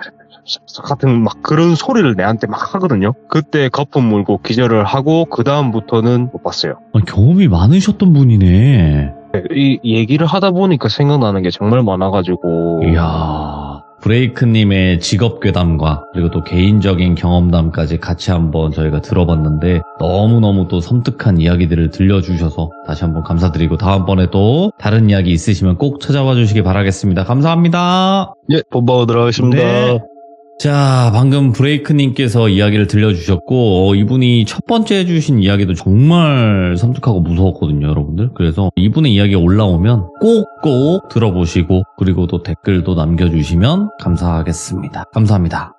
같은 막 그런 소리를 내한테 막 하거든요. 그때 거품 물고 기절을 하고 그 다음부터는 못 봤어요. 경험이 많으셨던 분이네. 이 얘기를 하다 보니까 생각나는 게 정말 많아가지고. 이야. 브레이크님의 직업 괴담과 그리고 또 개인적인 경험담까지 같이 한번 저희가 들어봤는데 너무너무 또 섬뜩한 이야기들을 들려주셔서 다시 한번 감사드리고 다음번에 또 다른 이야기 있으시면 꼭 찾아와 주시기 바라겠습니다. 감사합니다. 예, 본방으로 들어가겠습니다. 네. 자, 방금 브레이크님께서 이야기를 들려주셨고 이분이 첫 번째 해주신 이야기도 정말 섬뜩하고 무서웠거든요, 여러분들. 그래서 이분의 이야기가 올라오면 꼭꼭 들어보시고 그리고 또 댓글도 남겨주시면 감사하겠습니다. 감사합니다.